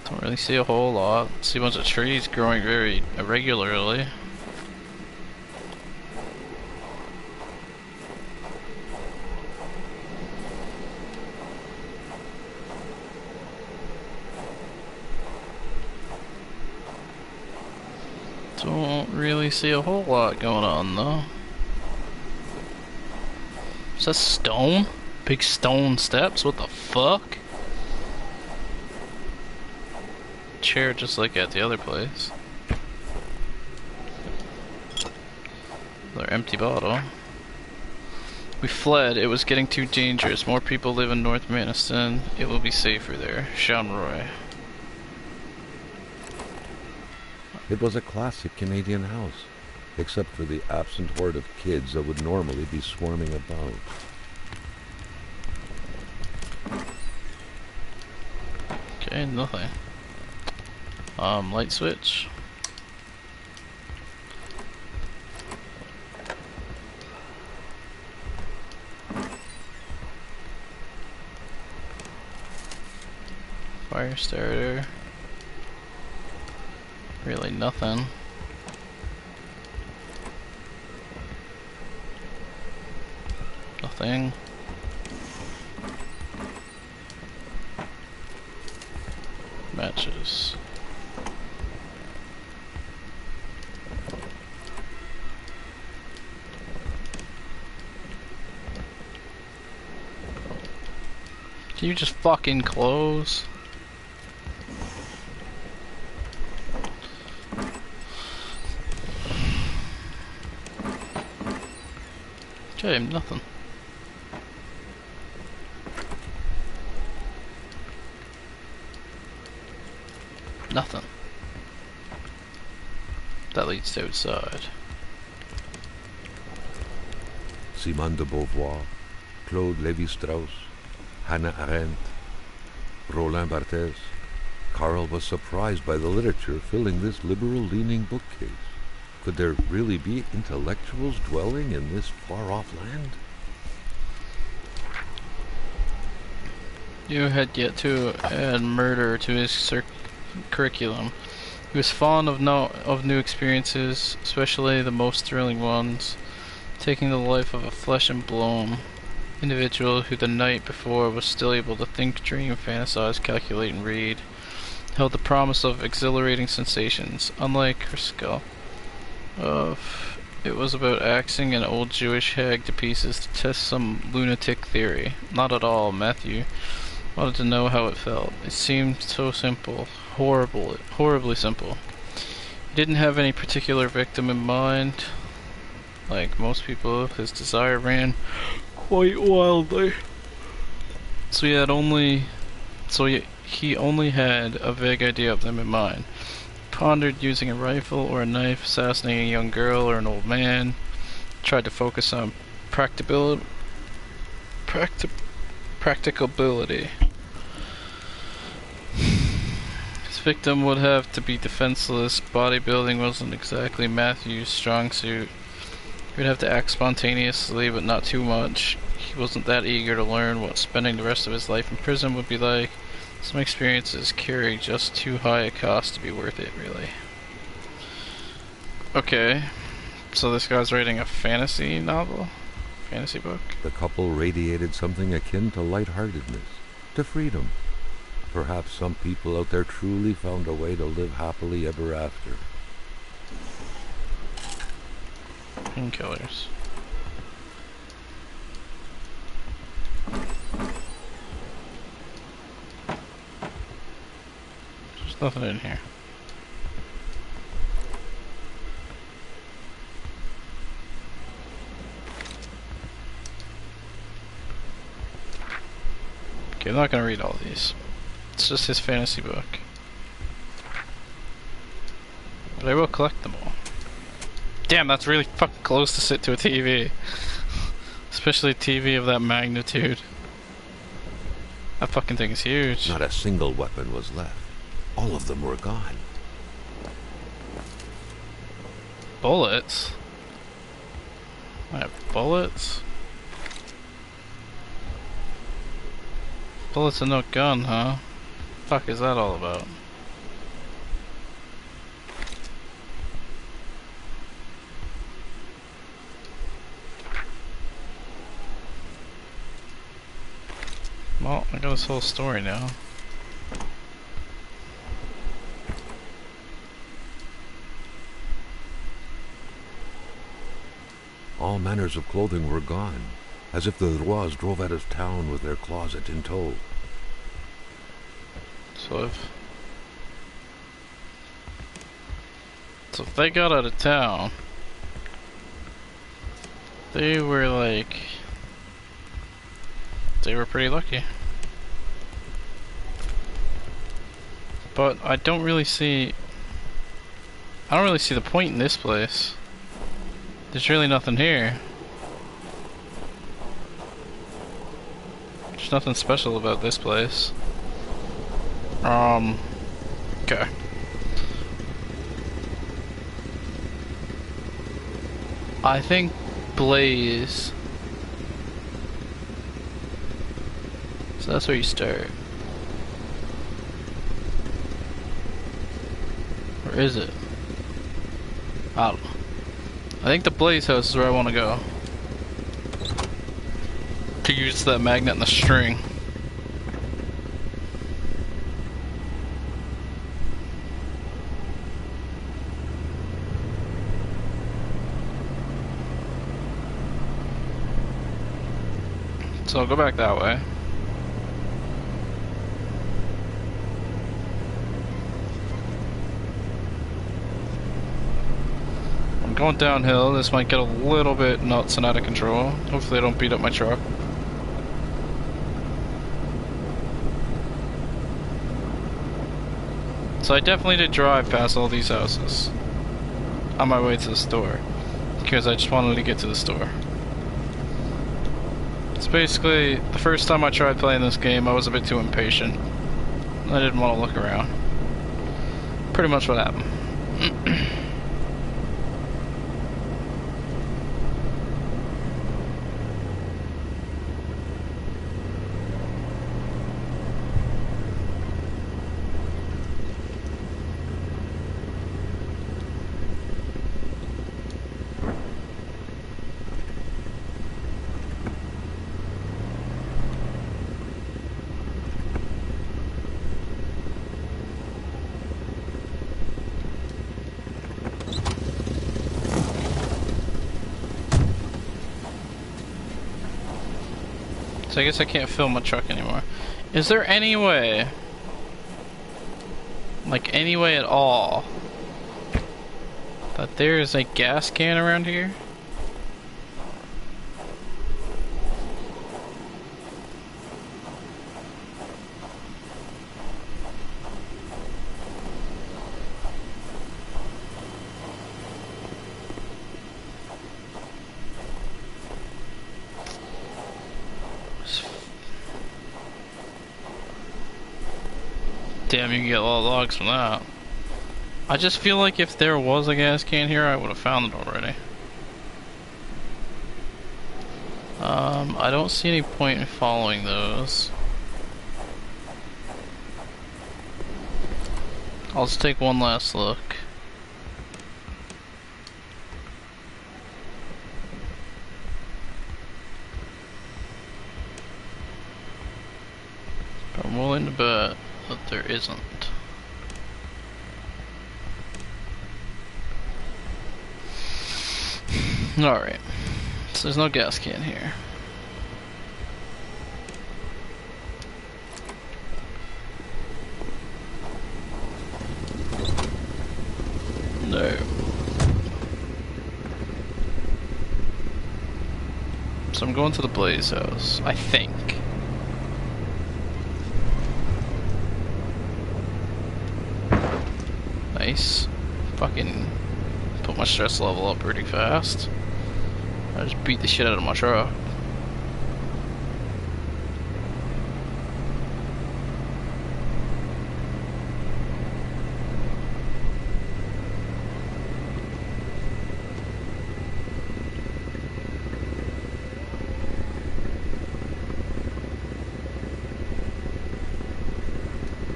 Don't really see a whole lot. See a bunch of trees growing very irregularly. Don't really see a whole lot going on though. Is that stone? Big stone steps? What the fuck? Chair just like at the other place. Another empty bottle. We fled. It was getting too dangerous. More people live in North Maniston. It will be safer there. Sean Roy. It was a classic Canadian house, except for the absent horde of kids that would normally be swarming about. Okay, nothing. Light switch. Fire starter. Really nothing. Nothing. Matches. Can you just fucking close? Okay, nothing. Nothing. That leads to outside. Simone de Beauvoir, Claude Lévi-Strauss, Hannah Arendt, Roland Barthes. Carl was surprised by the literature filling this liberal-leaning bookcase. Could there really be intellectuals dwelling in this far-off land? You had yet to add murder to his curriculum. He was fond of new experiences, especially the most thrilling ones, taking the life of a flesh and blood individual who the night before was still able to think, dream, fantasize, calculate, and read, held the promise of exhilarating sensations. Unlike Kruskal, it was about axing an old Jewish hag to pieces to test some lunatic theory. Not at all. Matthew wanted to know how it felt. It seemed so simple, horribly simple. He didn't have any particular victim in mind. Like most people, his desire ran quite wildly. So he only had a vague idea of them in mind. Pondered using a rifle or a knife, assassinating a young girl or an old man. Tried to focus on practicability. His victim would have to be defenseless. Bodybuilding wasn't exactly Matthew's strong suit. He would have to act spontaneously, but not too much. He wasn't that eager to learn what spending the rest of his life in prison would be like. Some experiences carry just too high a cost to be worth it, really. Okay, so this guy's writing a fantasy novel? Fantasy book? The couple radiated something akin to lightheartedness, to freedom. Perhaps some people out there truly found a way to live happily ever after. Painkillers. There's nothing in here. Okay, I'm not gonna read all these. It's just his fantasy book. But I will collect them all. Damn, that's really fucking close to sit to a TV. Especially a TV of that magnitude. That fucking thing is huge. Not a single weapon was left. All of them were gone. Bullets? I have bullets? Bullets and no gun, huh? Fuck is that all about? Well, I got this whole story now. All manners of clothing were gone, as if the Rois drove out of town with their closet in tow. So if they got out of town, they were like, they were pretty lucky. But I don't really see the point in this place. There's really nothing here. There's nothing special about this place. Okay. I think Blaze. So that's where you start. Or is it? I don't know. I think the Blaze house is where I want to go. To use that magnet and the string. So I'll go back that way. I'm going downhill. This might get a little bit nuts and out of control. Hopefully I don't beat up my truck. So I definitely did drive past all these houses on my way to the store, because I just wanted to get to the store. It's basically, the first time I tried playing this game, I was a bit too impatient. I didn't want to look around. Pretty much what happened. So I guess I can't fill my truck anymore. Is there any way, like any way at all, that there is a gas can around here? Damn, you can get a lot of logs from that. I just feel like if there was a gas can here, I would have found it already. I don't see any point in following those. I'll just take one last look. I'm willing to bet isn't. Alright. So there's no gas can here. No. So I'm going to the Blaze house, I think. Nice. Fucking put my stress level up pretty fast. I just beat the shit out of my truck.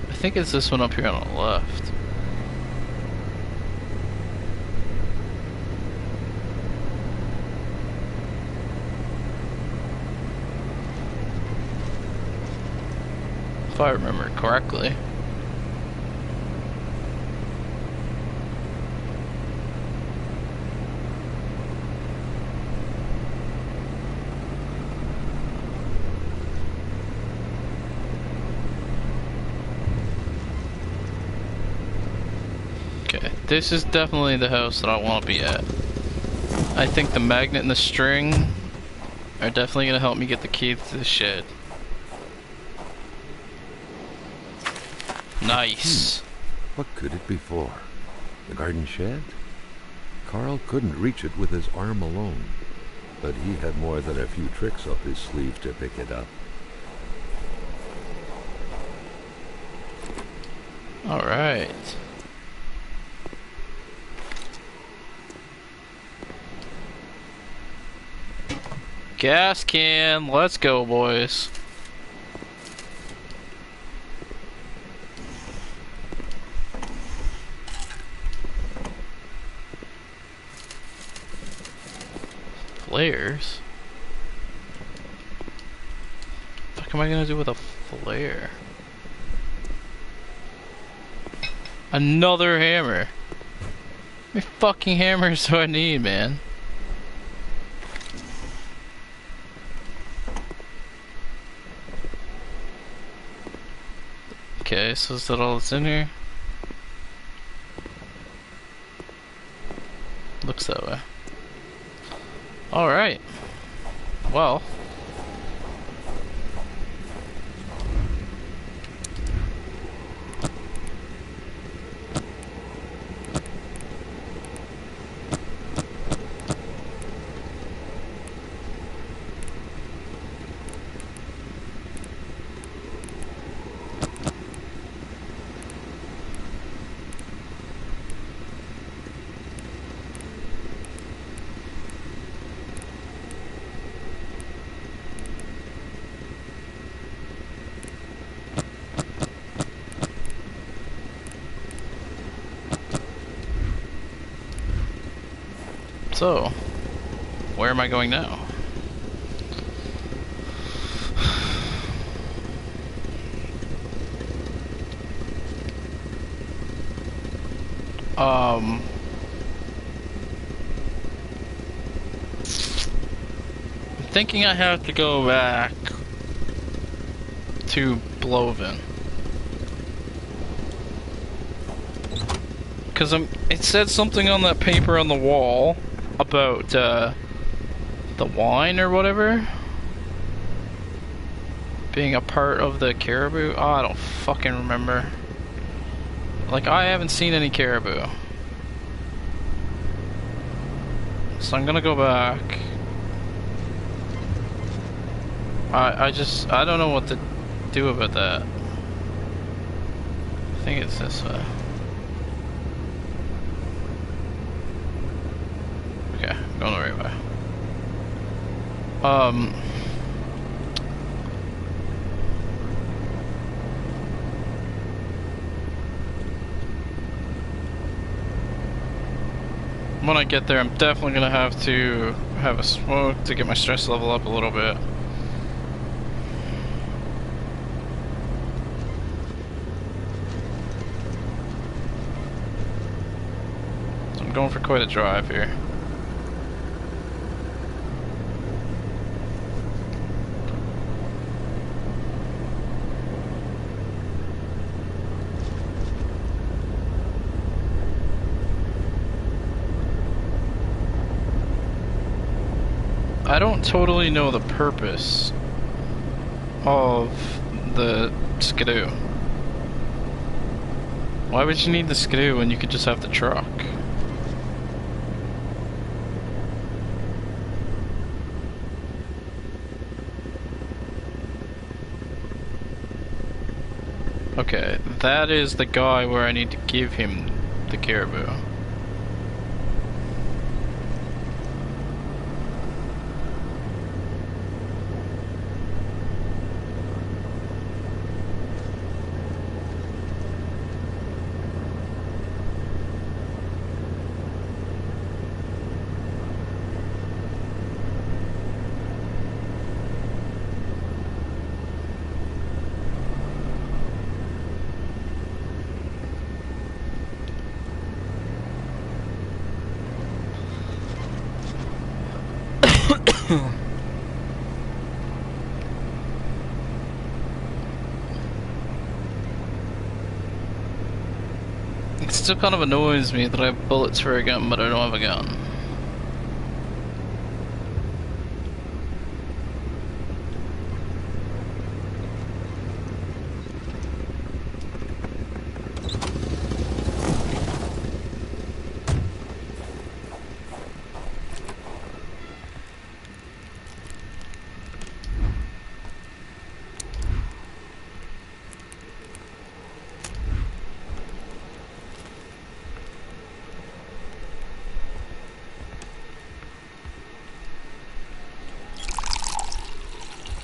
I think it's this one up here on the left. If I remember correctly. Okay, this is definitely the house that I want to be at. I think the magnet and the string are definitely going to help me get the key to the shed. Nice. What could it be for? The garden shed? Carl couldn't reach it with his arm alone, but he had more than a few tricks up his sleeve to pick it up. Alright. Gas can, let's go, boys. Flares? What the fuck am I gonna do with a flare? Another hammer. How many fucking hammers do I need, man? Okay, so is that all that's in here? Looks that way. Alright. Well. So, where am I going now? I'm thinking I have to go back to Blovin. Because it said something on that paper on the wall about the wine or whatever being a part of the caribou. Oh, I don't fucking remember. Like, I haven't seen any caribou. So I'm gonna go back. I don't know what to do about that. I think it's this way. Okay, I'm going the right way. When I get there, I'm definitely gonna have to have a smoke to get my stress level up a little bit. I'm going for quite a drive here. I don't totally know the purpose of the skidoo. Why would you need the skidoo when you could just have the truck? Okay, that is the guy where I need to give him the caribou. It still kind of annoys me that I have bullets for a gun, but I don't have a gun.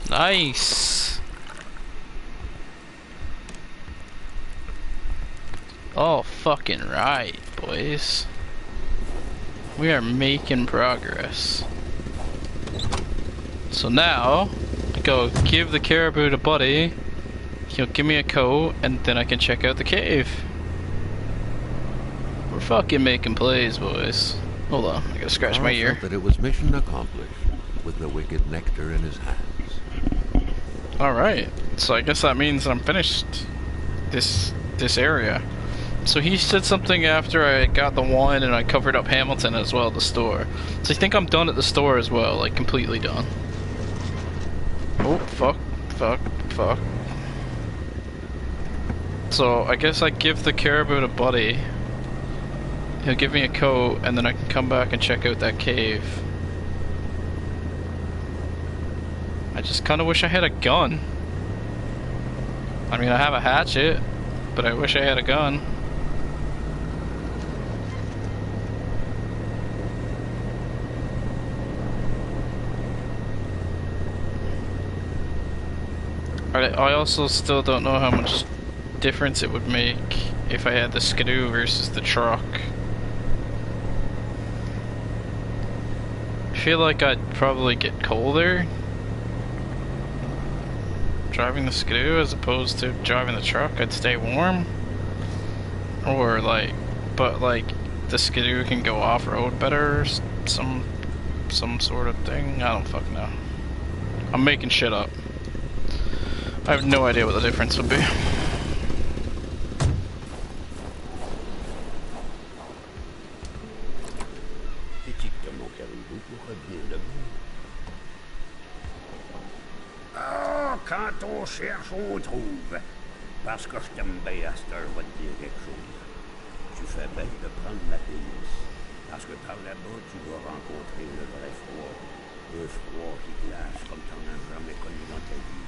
Nice! Oh, fucking right, boys. We are making progress. So now, I go give the caribou to Buddy, he'll give me a coat, and then I can check out the cave. We're fucking making plays, boys. Hold on, I gotta scratch my ear. Felt that it was mission accomplished, with the wicked nectar in his hands. Alright, so I guess that means I'm finished this area. So he said something after I got the wine and I covered up Hamilton as well at the store. So I think I'm done at the store as well, like completely done. Oh, fuck, fuck, fuck. So I guess I give the caribou to Buddy. He'll give me a coat and then I can come back and check out that cave. I just kind of wish I had a gun. I mean, I have a hatchet, but I wish I had a gun. I also still don't know how much difference it would make if I had the skidoo versus the truck. I feel like I'd probably get colder driving the skidoo as opposed to driving the truck. I'd stay warm, or like, but like the skidoo can go off-road better, or some sort of thing. I don't fucking know. I'm making shit up. I have no idea what the difference would be. Quand on cherche, on trouve. Parce que je t'aime bien à cette heure, je vais te dire quelque chose. Tu fais bien de prendre la pénice. Parce que par là-bas, tu vas rencontrer le vrai froid. Un froid qui glace comme tu n'en as jamais connu dans ta vie.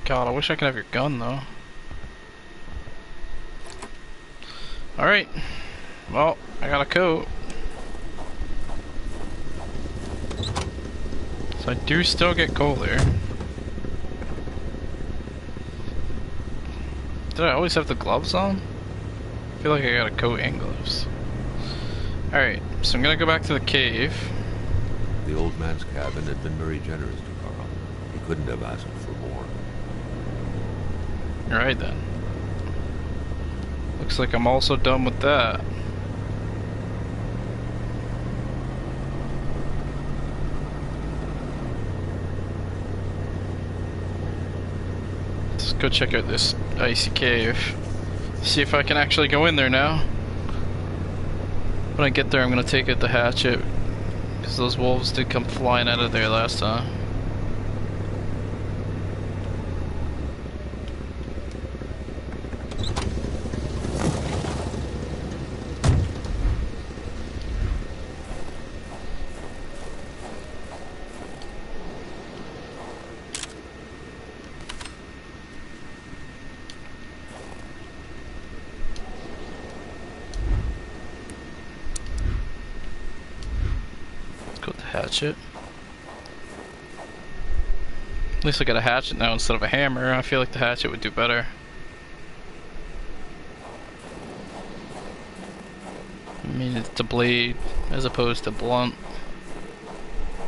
God, I wish I could have your gun though. Alright. Well, I got a coat. So I do still get colder. Did I always have the gloves on? I feel like I got a coat and gloves. Alright, so I'm gonna go back to the cave. The old man's cabin had been very generous to Carl. He couldn't have asked for more. Alright then. Looks like I'm also done with that. Let's go check out this icy cave. See if I can actually go in there now. When I get there, I'm gonna take out the hatchet, because those wolves did come flying out of there last time. Hatchet. At least I got a hatchet now instead of a hammer. I feel like the hatchet would do better. I mean, it's a blade as opposed to blunt.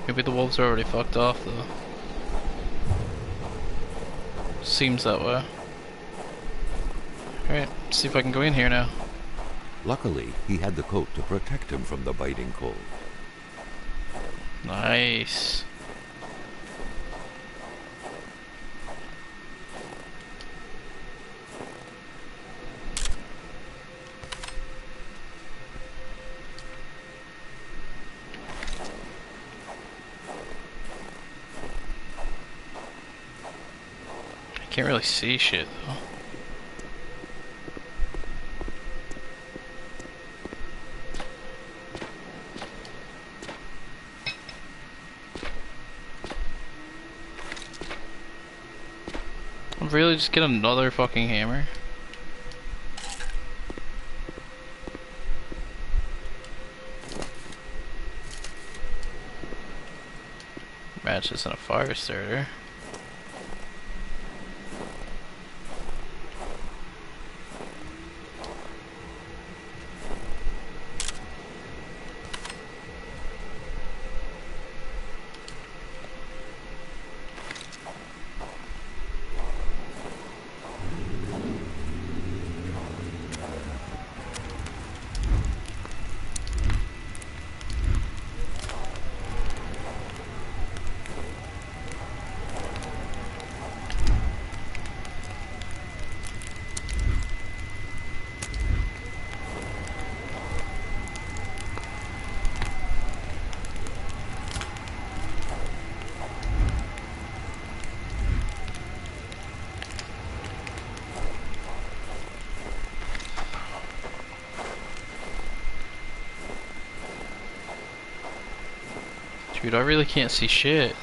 Maybe the wolves are already fucked off though. Seems that way. Alright, see if I can go in here now. Luckily, he had the coat to protect him from the biting cold. Nice. I can't really see shit though. Really, just get another fucking hammer? Matches and a fire starter. Dude, I really can't see shit.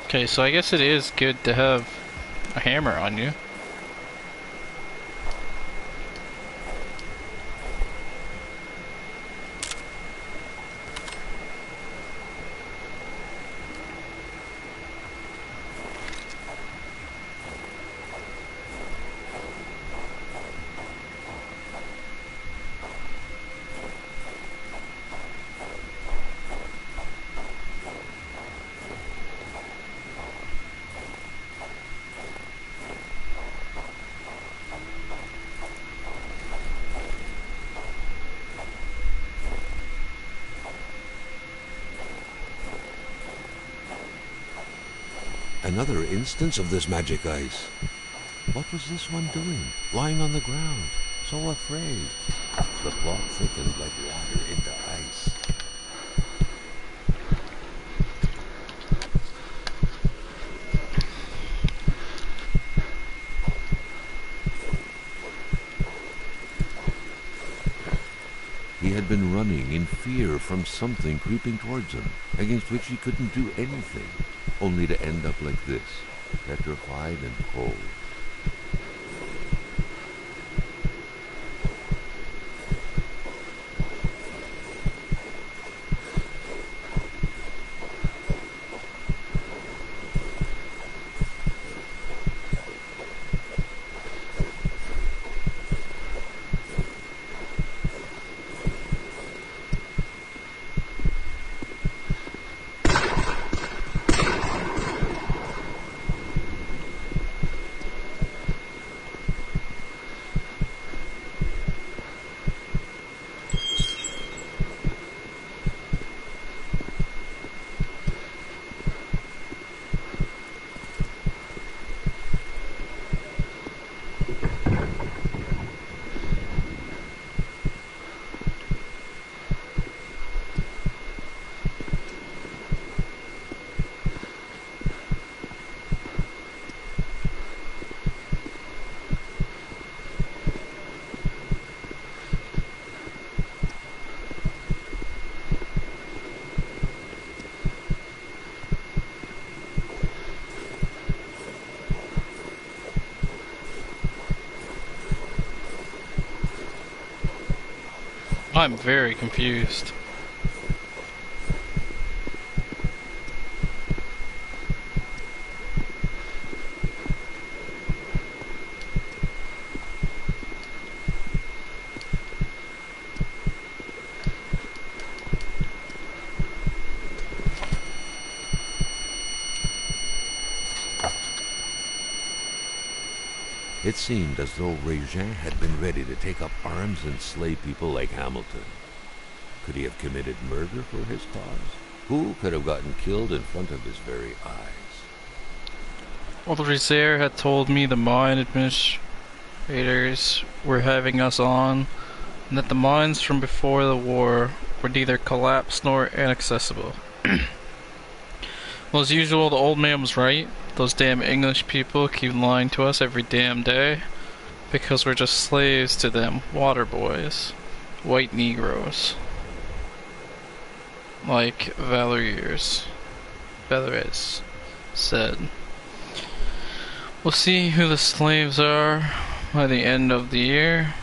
Okay, so I guess it is good to have a hammer on you. Another instance of this magic ice. What was this one doing, lying on the ground, so afraid? The plot thickened like water into ice. He had been running in fear from something creeping towards him, against which he couldn't do anything, only to end up like this, petrified and cold. I'm very confused. It seemed as though Régin had been ready to take up arms and slay people like Hamilton. Could he have committed murder for his cause? Who could have gotten killed in front of his very eyes? Well, the Rezair had told me the mine administrators were having us on, and that the mines from before the war were neither collapsed nor inaccessible. Well, as usual, the old man was right. Those damn English people keep lying to us every damn day, because we're just slaves to them, water boys, white Negroes, like Valerius said. We'll see who the slaves are by the end of the year.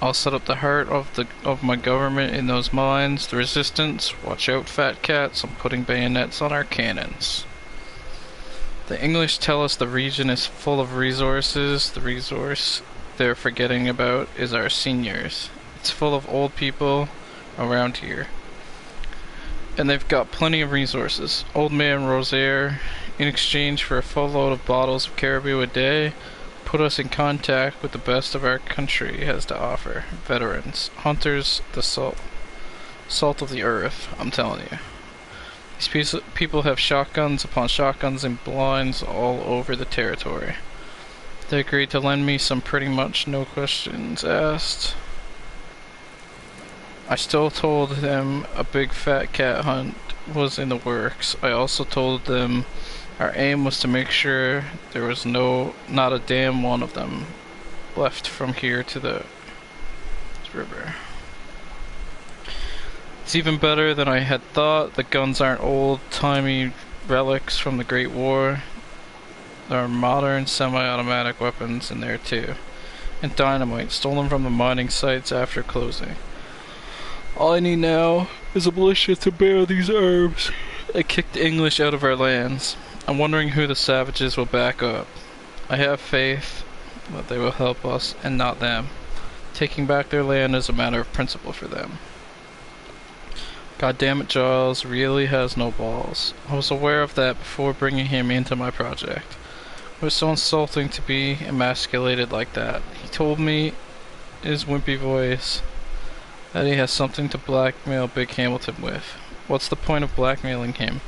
I'll set up the heart of my government in those mines. The resistance, watch out, fat cats. I'm putting bayonets on our cannons. The English tell us the region is full of resources. The resource they're forgetting about is our seniors. It's full of old people around here, and they've got plenty of resources. Old man Rosaire, in exchange for a full load of bottles of caribou a day, put us in contact with the best of our country has to offer. Veterans, hunters, the salt of the earth, I'm telling you. These people have shotguns upon shotguns and blinds all over the territory. They agreed to lend me some pretty much no questions asked. I still told them a big fat cat hunt was in the works. I also told them our aim was to make sure there was not a damn one of them left from here to the river. It's even better than I had thought. The guns aren't old-timey relics from the Great War. There are modern semi-automatic weapons in there too. And dynamite, stolen from the mining sites after closing. All I need now is a militia to bear these arms and kick the English out of our lands. I'm wondering who the savages will back up. I have faith that they will help us and not them. Taking back their land is a matter of principle for them. God damn it, Giles really has no balls. I was aware of that before bringing him into my project. It was so insulting to be emasculated like that. He told me in his wimpy voice that he has something to blackmail Big Hamilton with. What's the point of blackmailing him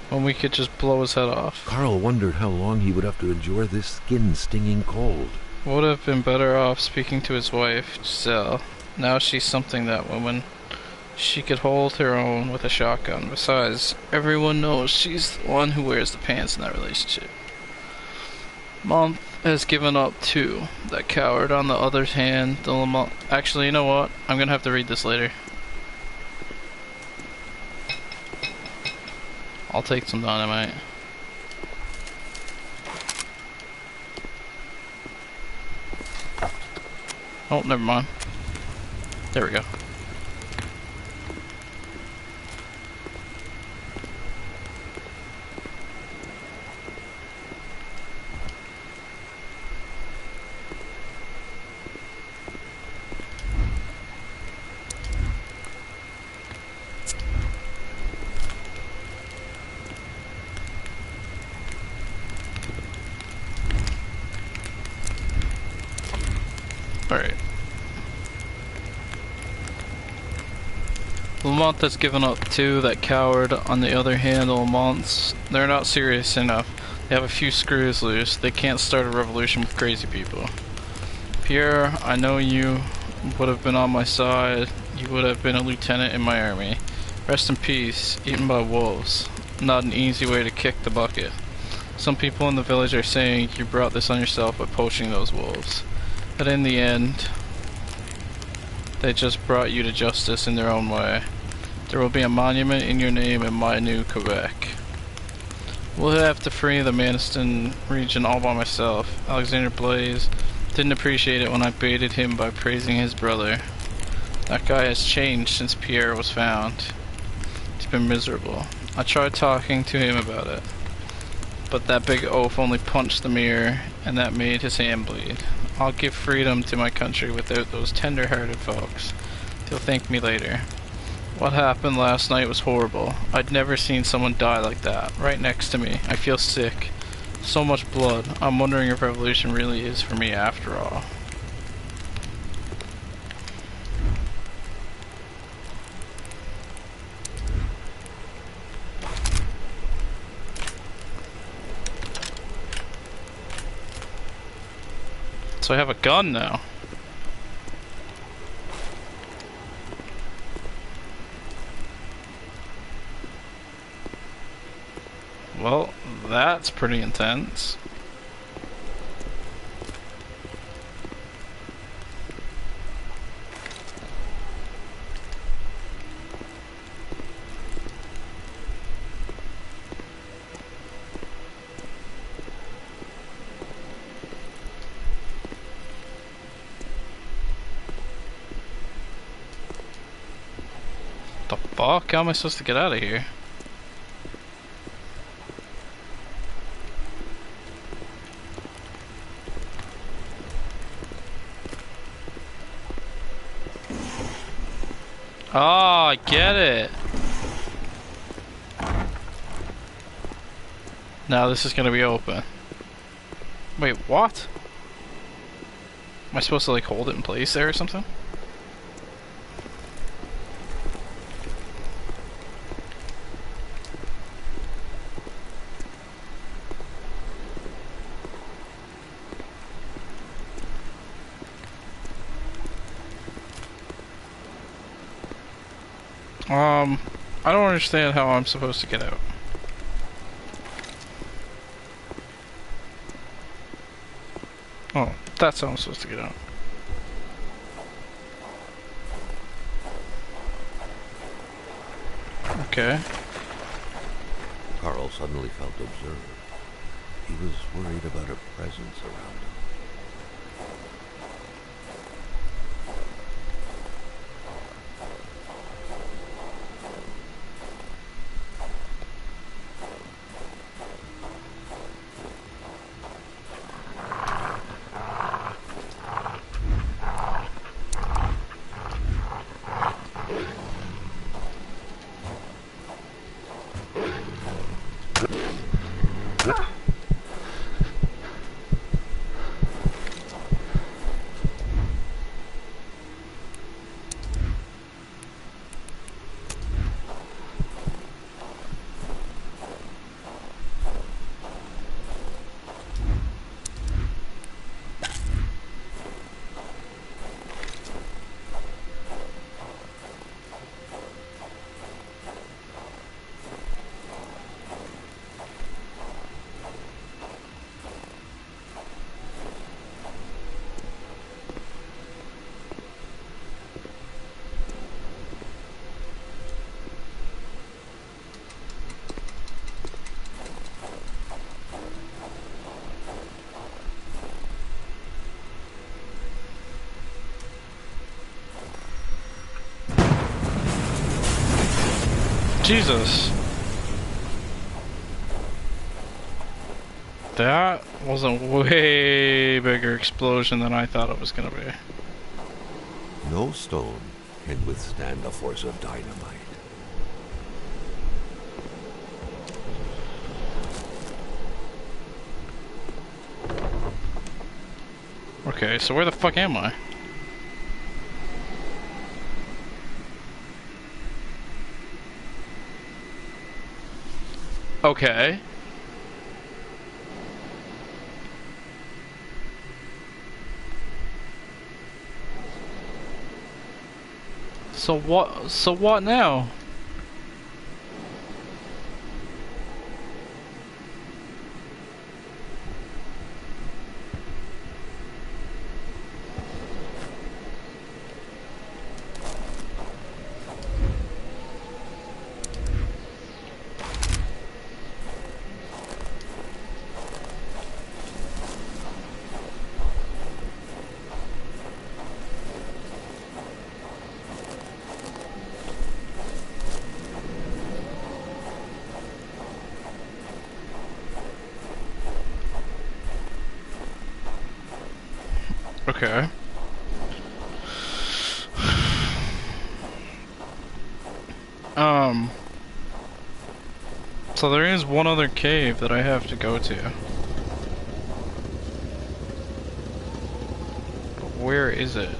when we could just blow his head off? Carl wondered how long he would have to endure this skin-stinging cold. Would have been better off speaking to his wife, Giselle. Now she's something, that woman. She could hold her own with a shotgun. Besides, everyone knows she's the one who wears the pants in that relationship. Mom has given up too. That coward. On the other hand, the Lamont... Actually, you know what? I'm gonna have to read this later. I'll take some dynamite. Oh, never mind. There we go. Alright. Lamont has given up too, that coward. On the other hand, the Lamonts, they're not serious enough. They have a few screws loose. They can't start a revolution with crazy people. Pierre, I know you would have been on my side. You would have been a lieutenant in my army. Rest in peace, eaten by wolves. Not an easy way to kick the bucket. Some people in the village are saying you brought this on yourself by poaching those wolves. But in the end, they just brought you to justice in their own way. There will be a monument in your name in my new Quebec. We'll have to free the Maniston region all by myself. Alexander Blaze didn't appreciate it when I baited him by praising his brother. That guy has changed since Pierre was found. He's been miserable. I tried talking to him about it, but that big oaf only punched the mirror, and that made his hand bleed. I'll give freedom to my country without those tender-hearted folks. They'll thank me later. What happened last night was horrible. I'd never seen someone die like that, right next to me. I feel sick. So much blood. I'm wondering if revolution really is for me after all. So I have a gun now. Well, that's pretty intense. The fuck? How am I supposed to get out of here? Oh, I get it. Now this is gonna be open. Wait, what? Am I supposed to like hold it in place there or something? I don't understand how I'm supposed to get out. Oh, that's how I'm supposed to get out. Okay. Carl suddenly felt observed. He was worried about a presence around him. Jesus. That was a way bigger explosion than I thought it was gonna be. No stone can withstand the force of dynamite. Okay, so where the fuck am I? Okay. So what now? Okay. So there is one other cave that I have to go to. But where is it?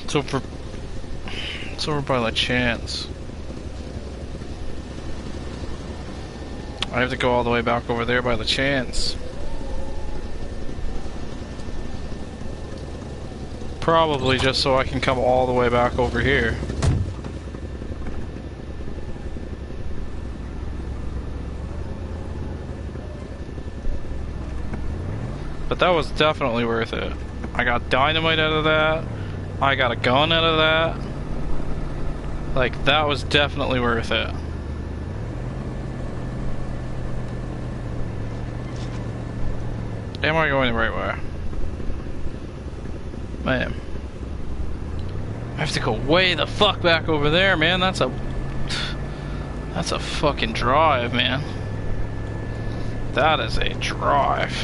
It's over by La Chance. I have to go all the way back over there by La Chance. Probably just so I can come all the way back over here. But that was definitely worth it. I got dynamite out of that. I got a gun out of that. Like, that was definitely worth it. Am I going the right way? Man. I have to go way the fuck back over there, man. That's a fucking drive, man. That is a drive.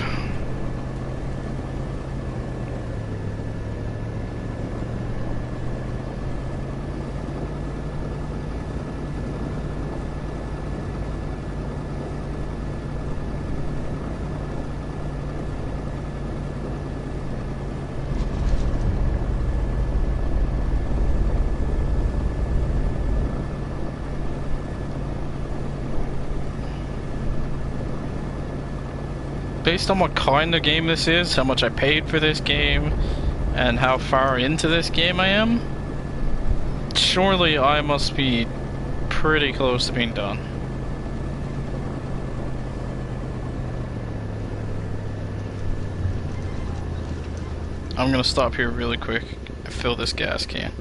Based on what kind of game this is, how much I paid for this game, and how far into this game I am, surely I must be pretty close to being done. I'm gonna stop here really quick and fill this gas can.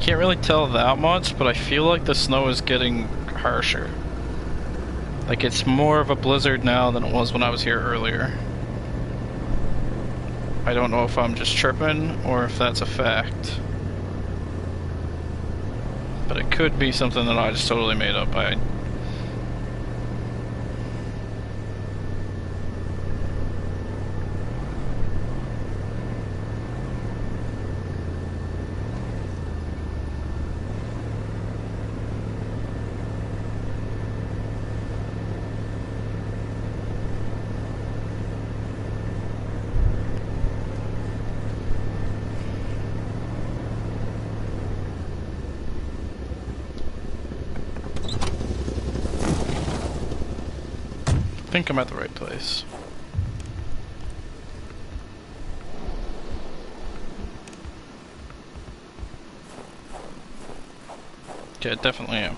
Can't really tell that much, but I feel like the snow is getting harsher. Like, it's more of a blizzard now than it was when I was here earlier. I don't know if I'm just tripping or if that's a fact. But it could be something that I just totally made up. I think I'm at the right place. Okay, I definitely am.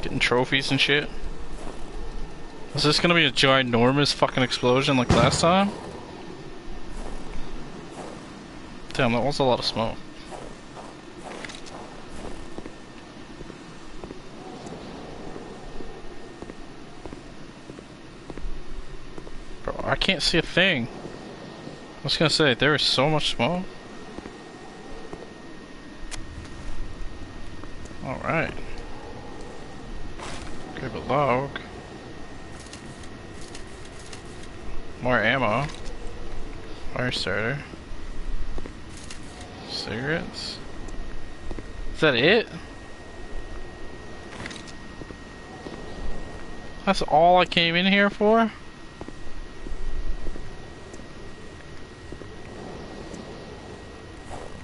Getting trophies and shit. Is this gonna be a ginormous fucking explosion like last time? Damn, that was a lot of smoke. Bro, I can't see a thing. I was gonna say, there is so much smoke. Alright. Grab a log. More ammo. Fire starter. Cigarettes. Is that it? That's all I came in here for?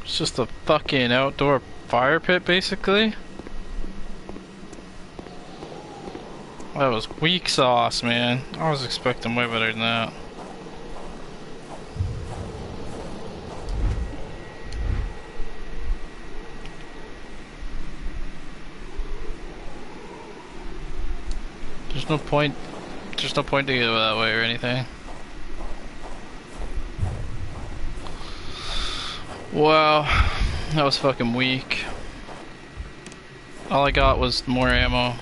It's just a fucking outdoor fire pit, basically. That was weak sauce, man. I was expecting way better than that. There's no point. There's no point to go that way or anything. Wow, that was fucking weak. All I got was more ammo.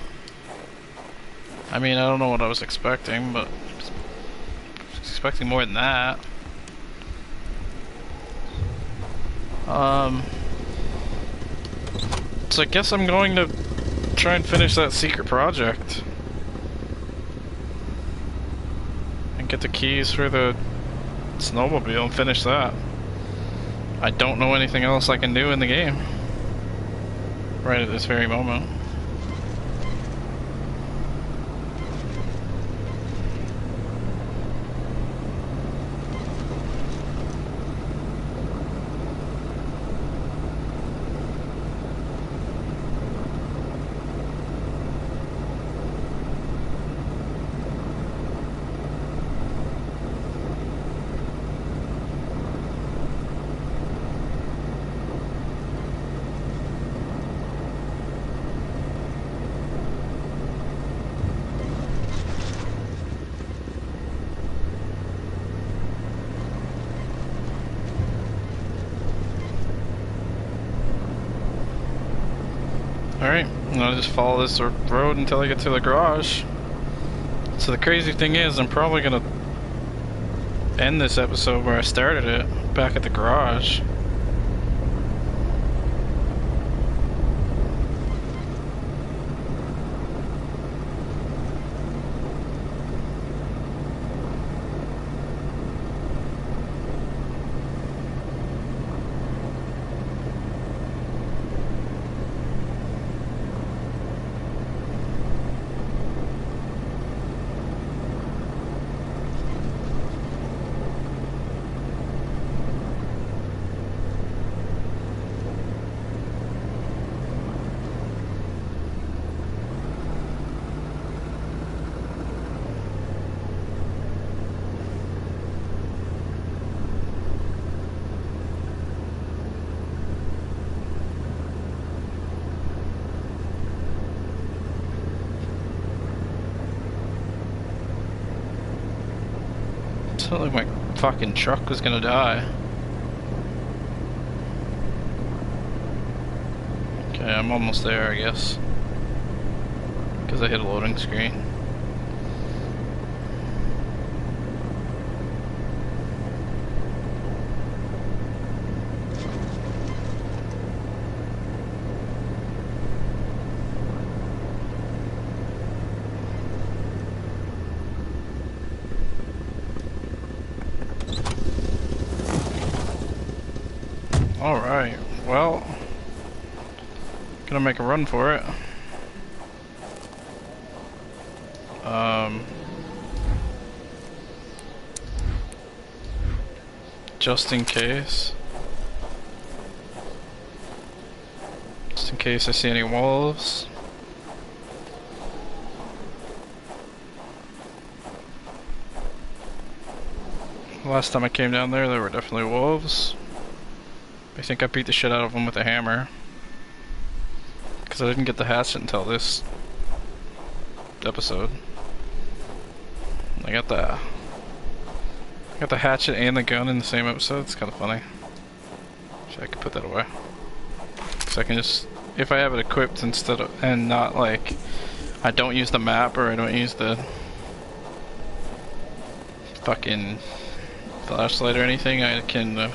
I mean, I don't know what I was expecting, but I was expecting more than that. So I guess I'm going to try and finish that secret project. And get the keys for the snowmobile and finish that. I don't know anything else I can do in the game. Right at this very moment. Alright, I'll just follow this road until I get to the garage. So the crazy thing is, I'm probably gonna end this episode where I started it, back at the garage. It looked like my fucking truck was gonna die. Okay, I'm almost there, I guess. Because I hit a loading screen. Alright, well, gonna make a run for it. Just in case. Just in case I see any wolves. Last time I came down there were definitely wolves. I think I beat the shit out of them with a hammer. Because I didn't get the hatchet until this episode. I got the hatchet and the gun in the same episode. It's kind of funny. Wish I could put that away. So I can just, if I have it equipped instead of, and not like, I don't use the map or I don't use the fucking flashlight or anything, I can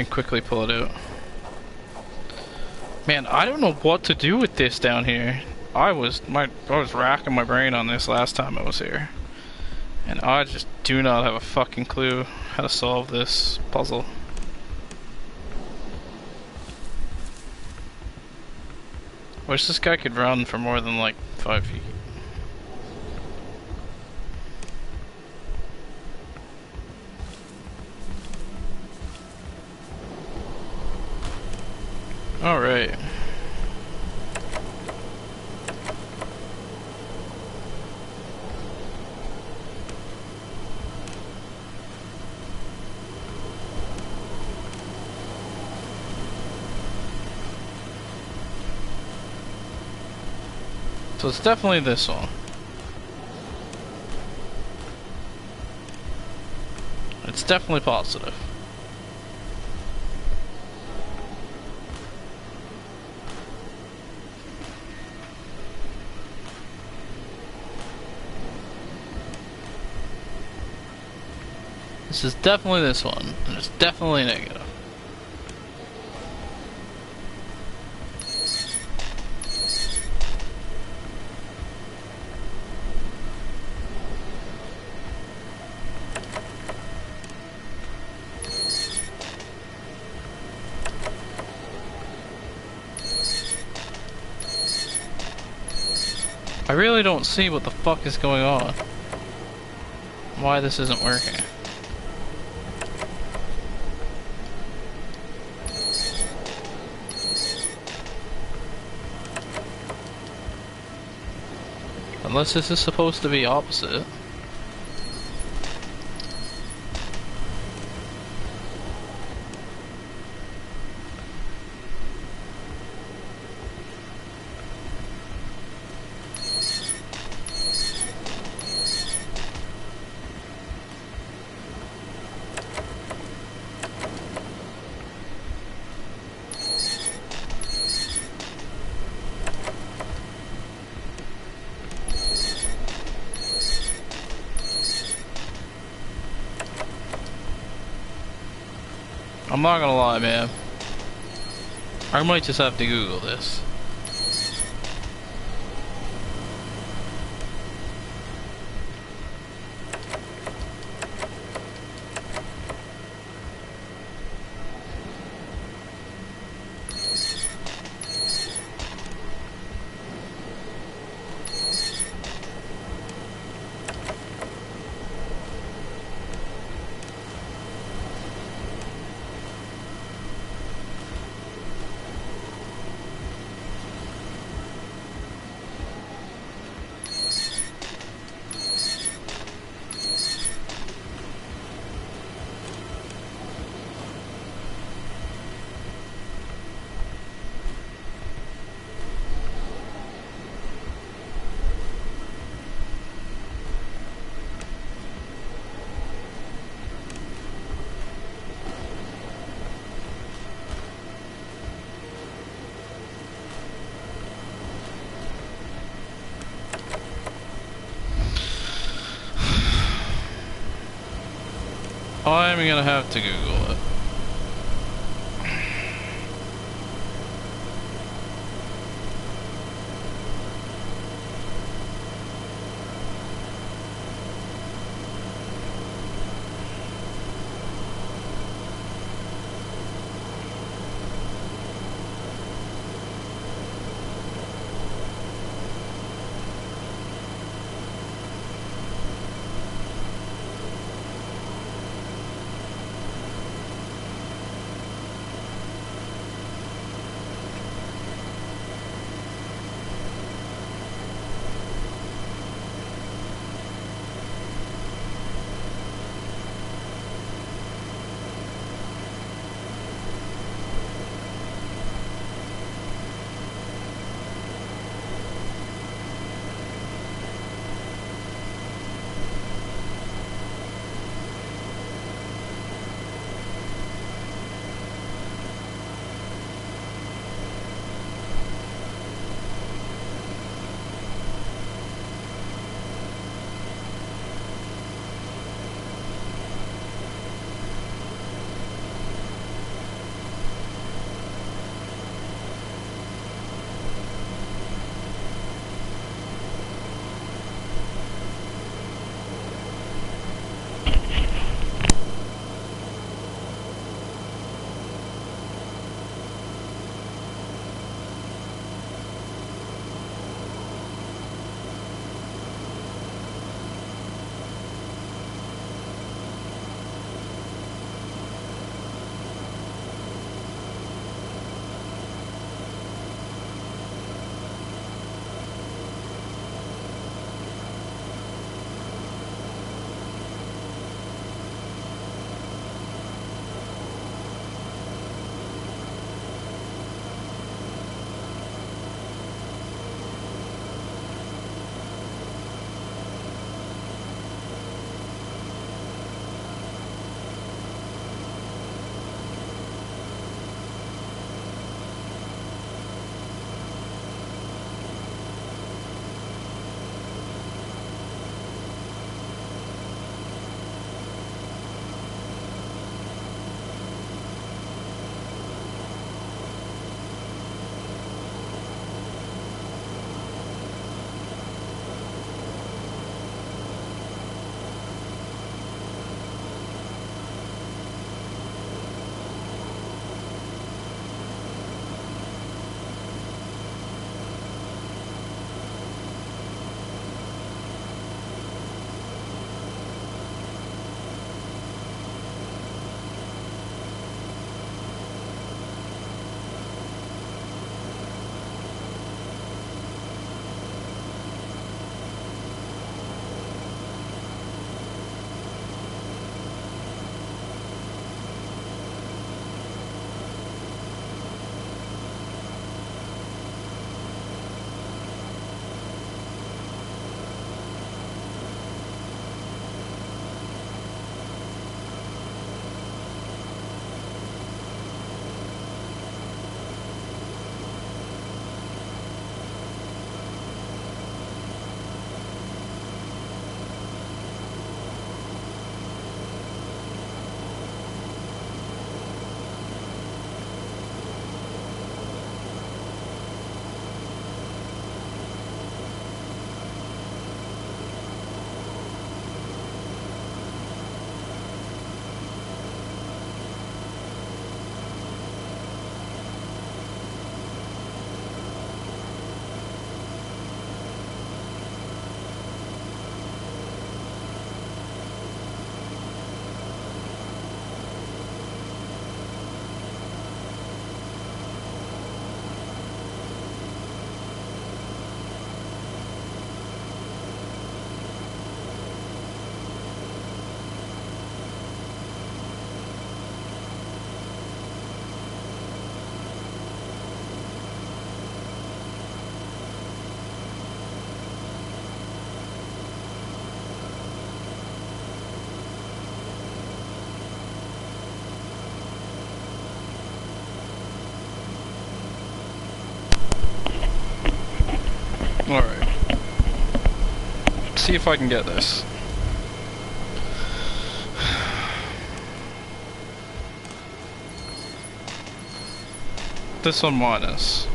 quickly pull it out. Man, I don't know what to do with this down here. I was racking my brain on this last time I was here. And I just do not have a fucking clue how to solve this puzzle. Wish this guy could run for more than like 5 feet. Alright. So it's definitely this one. It's definitely positive. This is definitely this one, and it's definitely negative. I really don't see what the fuck is going on. Why this isn't working. Unless this is supposed to be opposite. I'm not gonna lie, man. I might just have to Google this. I'm gonna have to Google it. if I can get this. This one minus.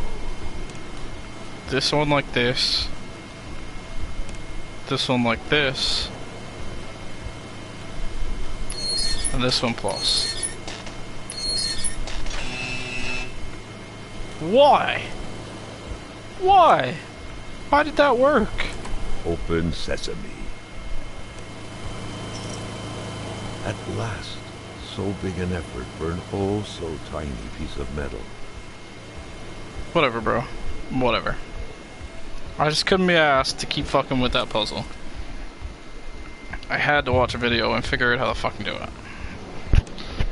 This one like this. This one like this. And this one plus. Why? Why? Why did that work? Open sesame. At last, so big an effort for an oh so tiny piece of metal. Whatever, bro. Whatever. I just couldn't be asked to keep fucking with that puzzle. I had to watch a video and figure out how to fucking do it.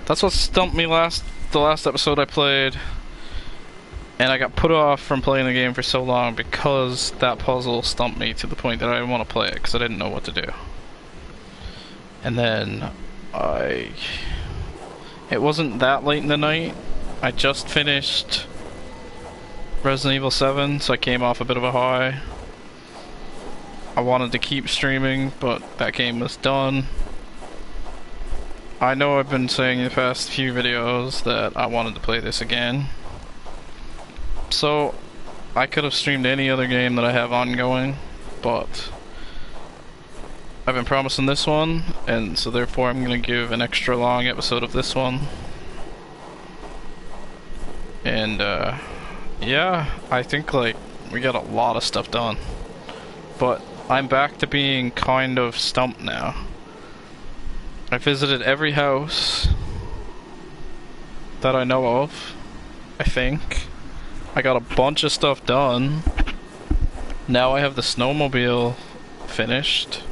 That's what stumped me the last episode I played. And I got put off from playing the game for so long because that puzzle stumped me to the point that I didn't want to play it because I didn't know what to do. And then it wasn't that late in the night. I just finished Resident Evil 7, so I came off a bit of a high. I wanted to keep streaming, but that game was done. I know I've been saying in the past few videos that I wanted to play this again. So, I could have streamed any other game that I have ongoing, but I've been promising this one, and so therefore I'm gonna give an extra long episode of this one. And, yeah, I think, like, we got a lot of stuff done. But I'm back to being kind of stumped now. I visited every house that I know of, I think. I got a bunch of stuff done. Now I have the snowmobile finished.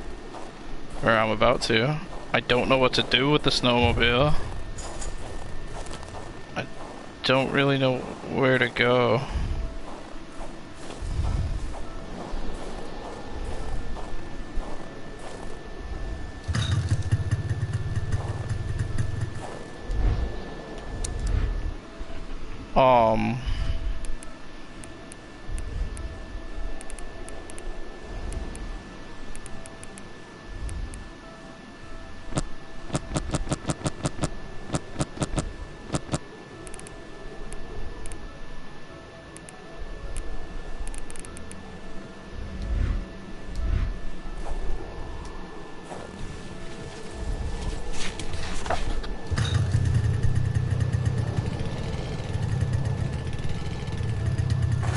Or I'm about to. I don't know what to do with the snowmobile. I don't really know where to go.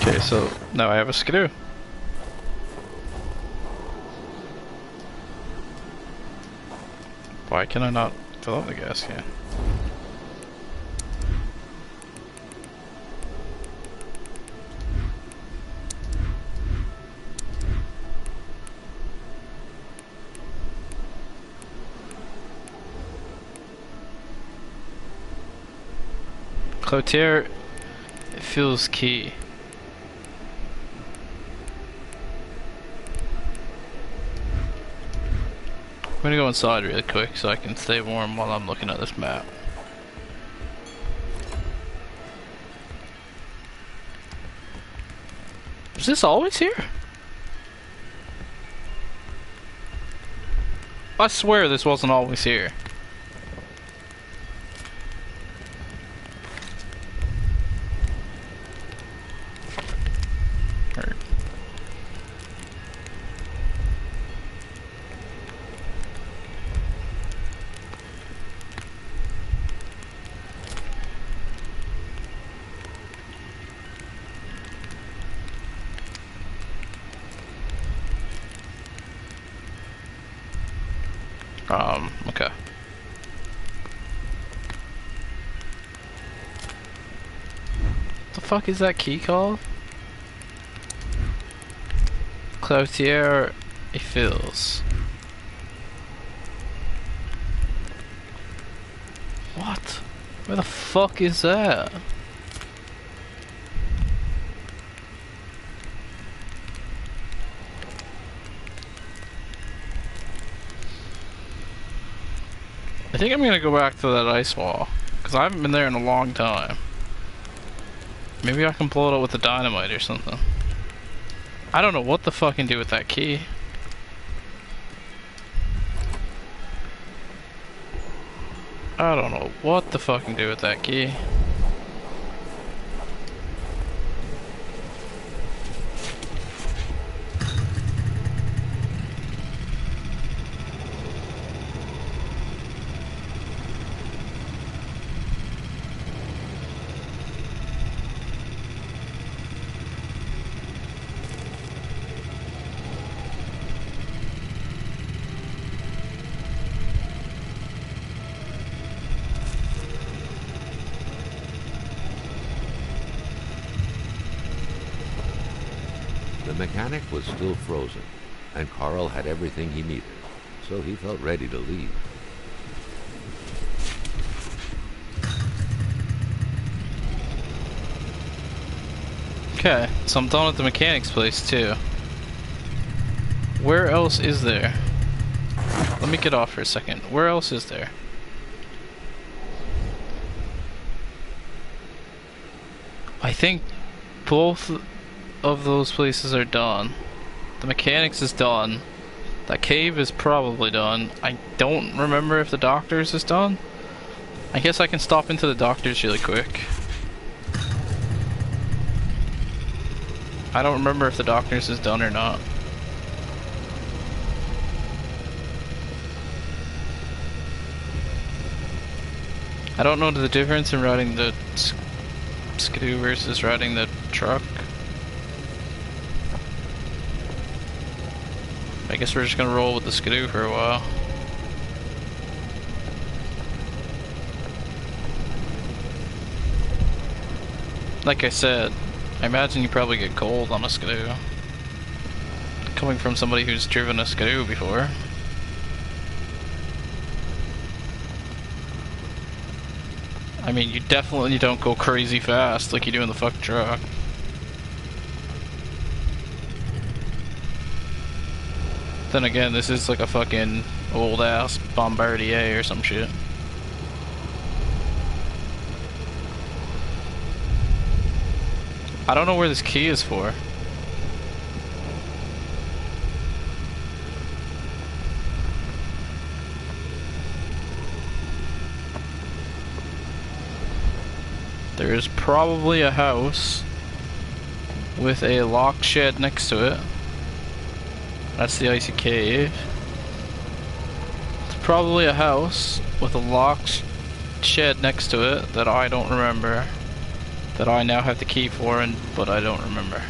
Okay, so now I have a skidoo. Why can I not fill up the gas can? Cloutier, it feels key. I'm gonna go inside really quick so I can stay warm while I'm looking at this map. Is this always here? I swear this wasn't always here. Okay. What the fuck is that key called? Cloutier Eiffels. What? Where the fuck is that? I think I'm gonna go back to that ice wall, because I haven't been there in a long time. Maybe I can blow it up with the dynamite or something. I don't know what the fuck I can do with that key. I don't know what to fucking do with that key. The mechanic was still frozen, and Carl had everything he needed, so he felt ready to leave. Okay, so I'm done at the mechanic's place too. Where else is there? Let me get off for a second. Where else is there? I think both of those places are done. The mechanics is done. That cave is probably done. I don't remember if the doctor's is done. I guess I can stop into the doctor's really quick. I don't remember if the doctor's is done or not. I don't know the difference in riding the skidoo versus riding the truck. I guess we're just gonna roll with the skidoo for a while. Like I said, I imagine you probably get cold on a skidoo. Coming from somebody who's driven a skidoo before. I mean, you definitely don't go crazy fast like you do in the fucking truck. Then again, this is like a fucking old ass Bombardier or some shit. I don't know where this key is for. There is probably a house with a locked shed next to it. That's the icy cave. It's probably a house with a locked shed next to it that I don't remember. That I now have the key for, but I don't remember.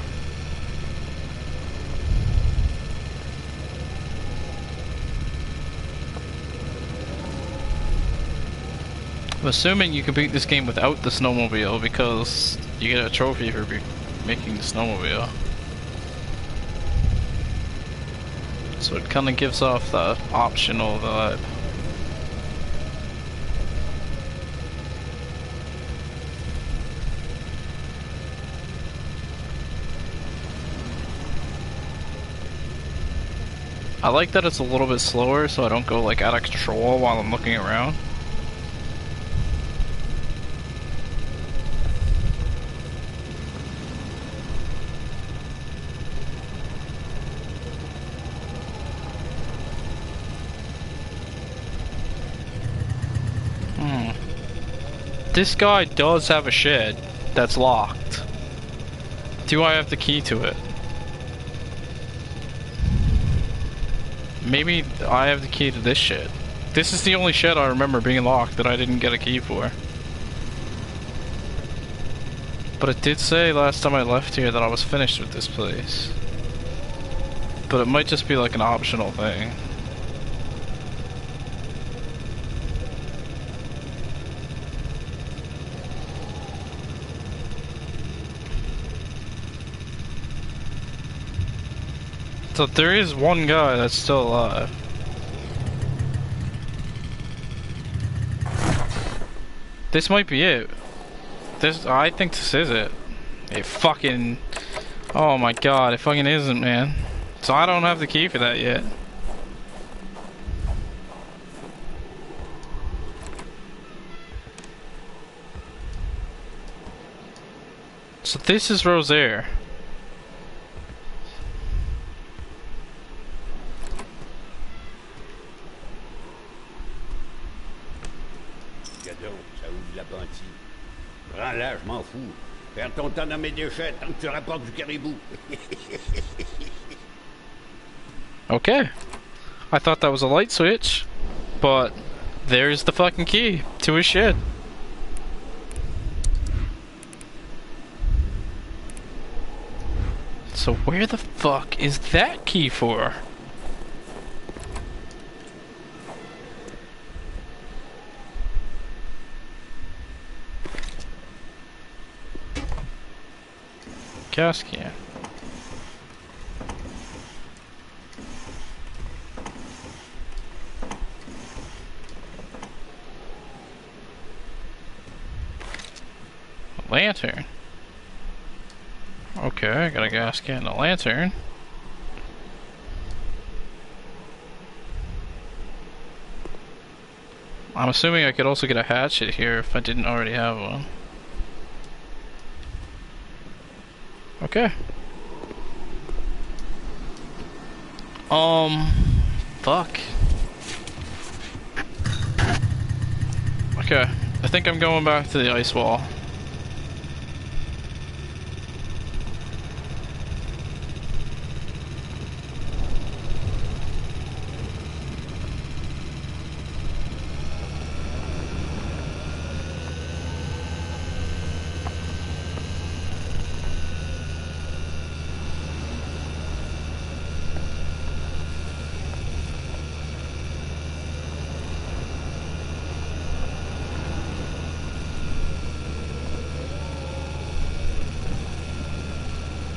I'm assuming you can beat this game without the snowmobile because you get a trophy for making the snowmobile. So it kind of gives off that optional vibe. I like that it's a little bit slower so I don't go like out of control while I'm looking around. This guy does have a shed that's locked. Do I have the key to it? Maybe I have the key to this shed. This is the only shed I remember being locked that I didn't get a key for. But it did say last time I left here that I was finished with this place. But it might just be like an optional thing. So there is one guy that's still alive. This might be it. I think this is it. It fucking... Oh my god, it fucking isn't, man. So I don't have the key for that yet. So this is Rosaire. donc, ça ouvre l'appentis. Prends-la, je m'en fous. Perds ton temps dans mes déchets tant que tu rapportes du caribou. Okay. I thought that was a light switch, but there's the fucking key to his shed. So where the fuck is that key for? Gas can. Lantern. Okay, I got a gas can and a lantern. I'm assuming I could also get a hatchet here if I didn't already have one. Okay. Fuck. Okay, I think I'm going back to the ice wall.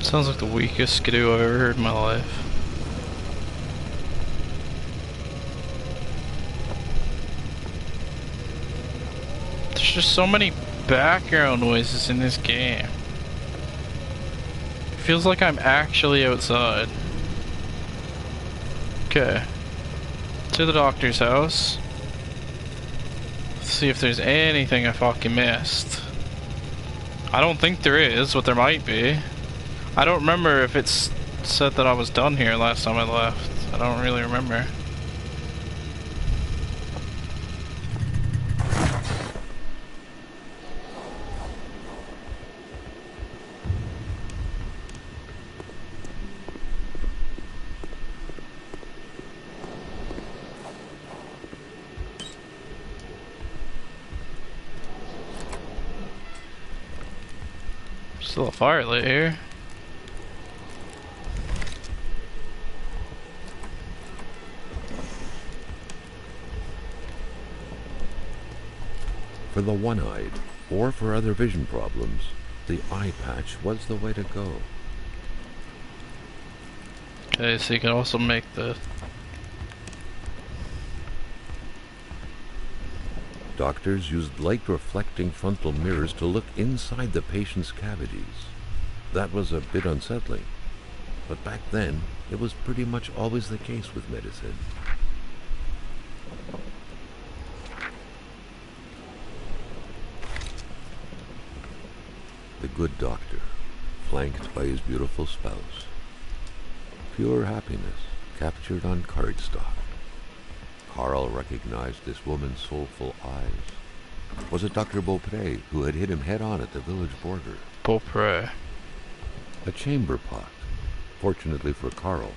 Sounds like the weakest skidoo I've ever heard in my life. There's just so many background noises in this game. It feels like I'm actually outside. Okay. To the doctor's house. Let's see if there's anything I fucking missed. I don't think there is, but there might be. I don't remember if it's said that I was done here last time I left. I don't really remember. Still a fire lit here. For the one-eyed, or for other vision problems, the eye patch was the way to go. Okay, so you can also make the... Doctors used light-reflecting frontal mirrors to look inside the patient's cavities. That was a bit unsettling, but back then, it was pretty much always the case with medicine. The good doctor, flanked by his beautiful spouse. Pure happiness, captured on cardstock. Carl recognized this woman's soulful eyes. Was it Dr. Beaupre who had hit him head-on at the village border? Beaupre. A chamber pot. Fortunately for Carl,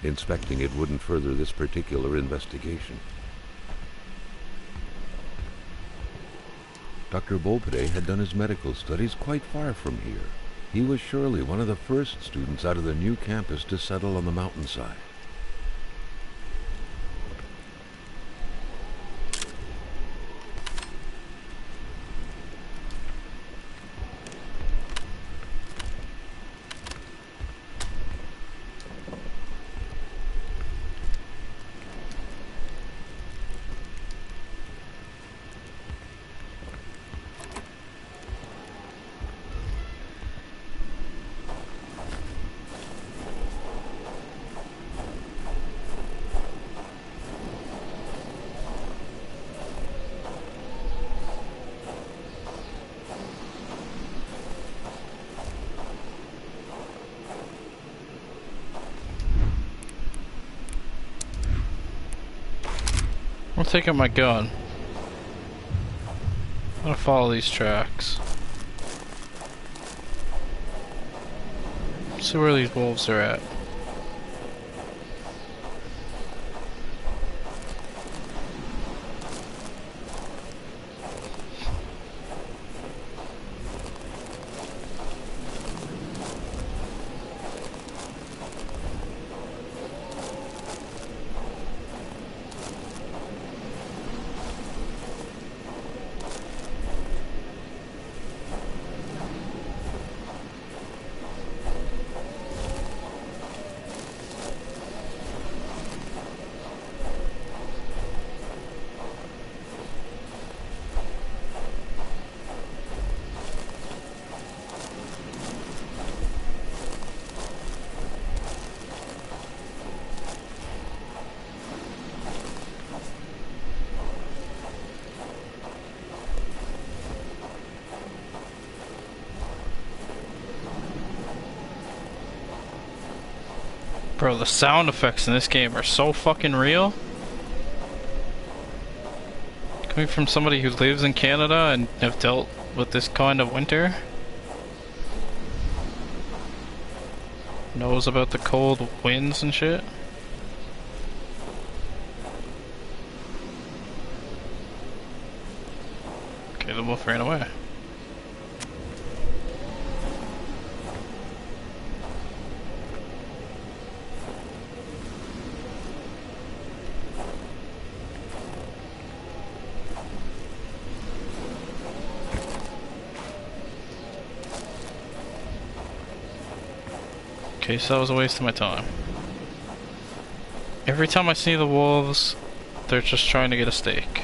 inspecting it wouldn't further this particular investigation. Dr. Beaupre had done his medical studies quite far from here. He was surely one of the first students out of the new campus to settle on the mountainside. I'll take out my gun. gonna follow these tracks. See where these wolves are at. Bro, the sound effects in this game are so fucking real. Coming from somebody who lives in Canada and have dealt with this kind of winter. Knows about the cold winds and shit. Okay, the wolf ran away. Okay, so that was a waste of my time. Every time I see the wolves, they're just trying to get a steak.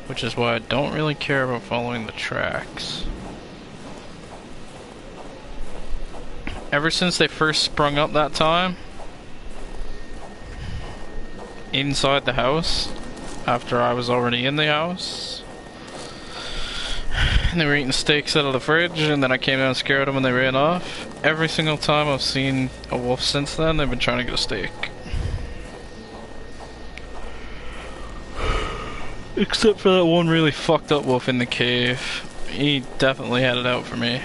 Which is why I don't really care about following the tracks. Ever since they first sprung up that time, inside the house, after I was already in the house, and they were eating steaks out of the fridge, and then I came down and scared them and they ran off. Every single time I've seen a wolf since then, they've been trying to get a steak. Except for that one really fucked up wolf in the cave. He definitely had it out for me.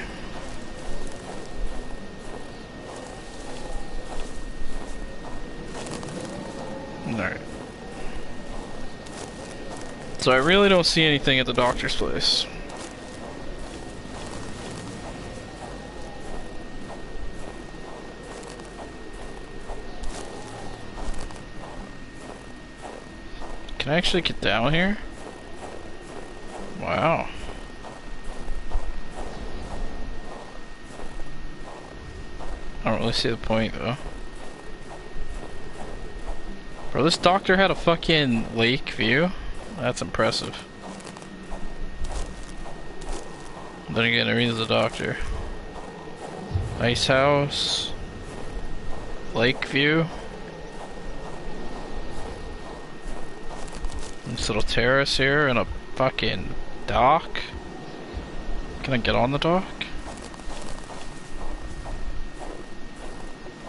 Alright. So I really don't see anything at the doctor's place. Can I actually get down here? Wow. I don't really see the point though. Bro, this doctor had a fucking lake view? That's impressive. Then again, he's a doctor. Nice house. Lake view. This little terrace here and a fucking dock. Can I get on the dock?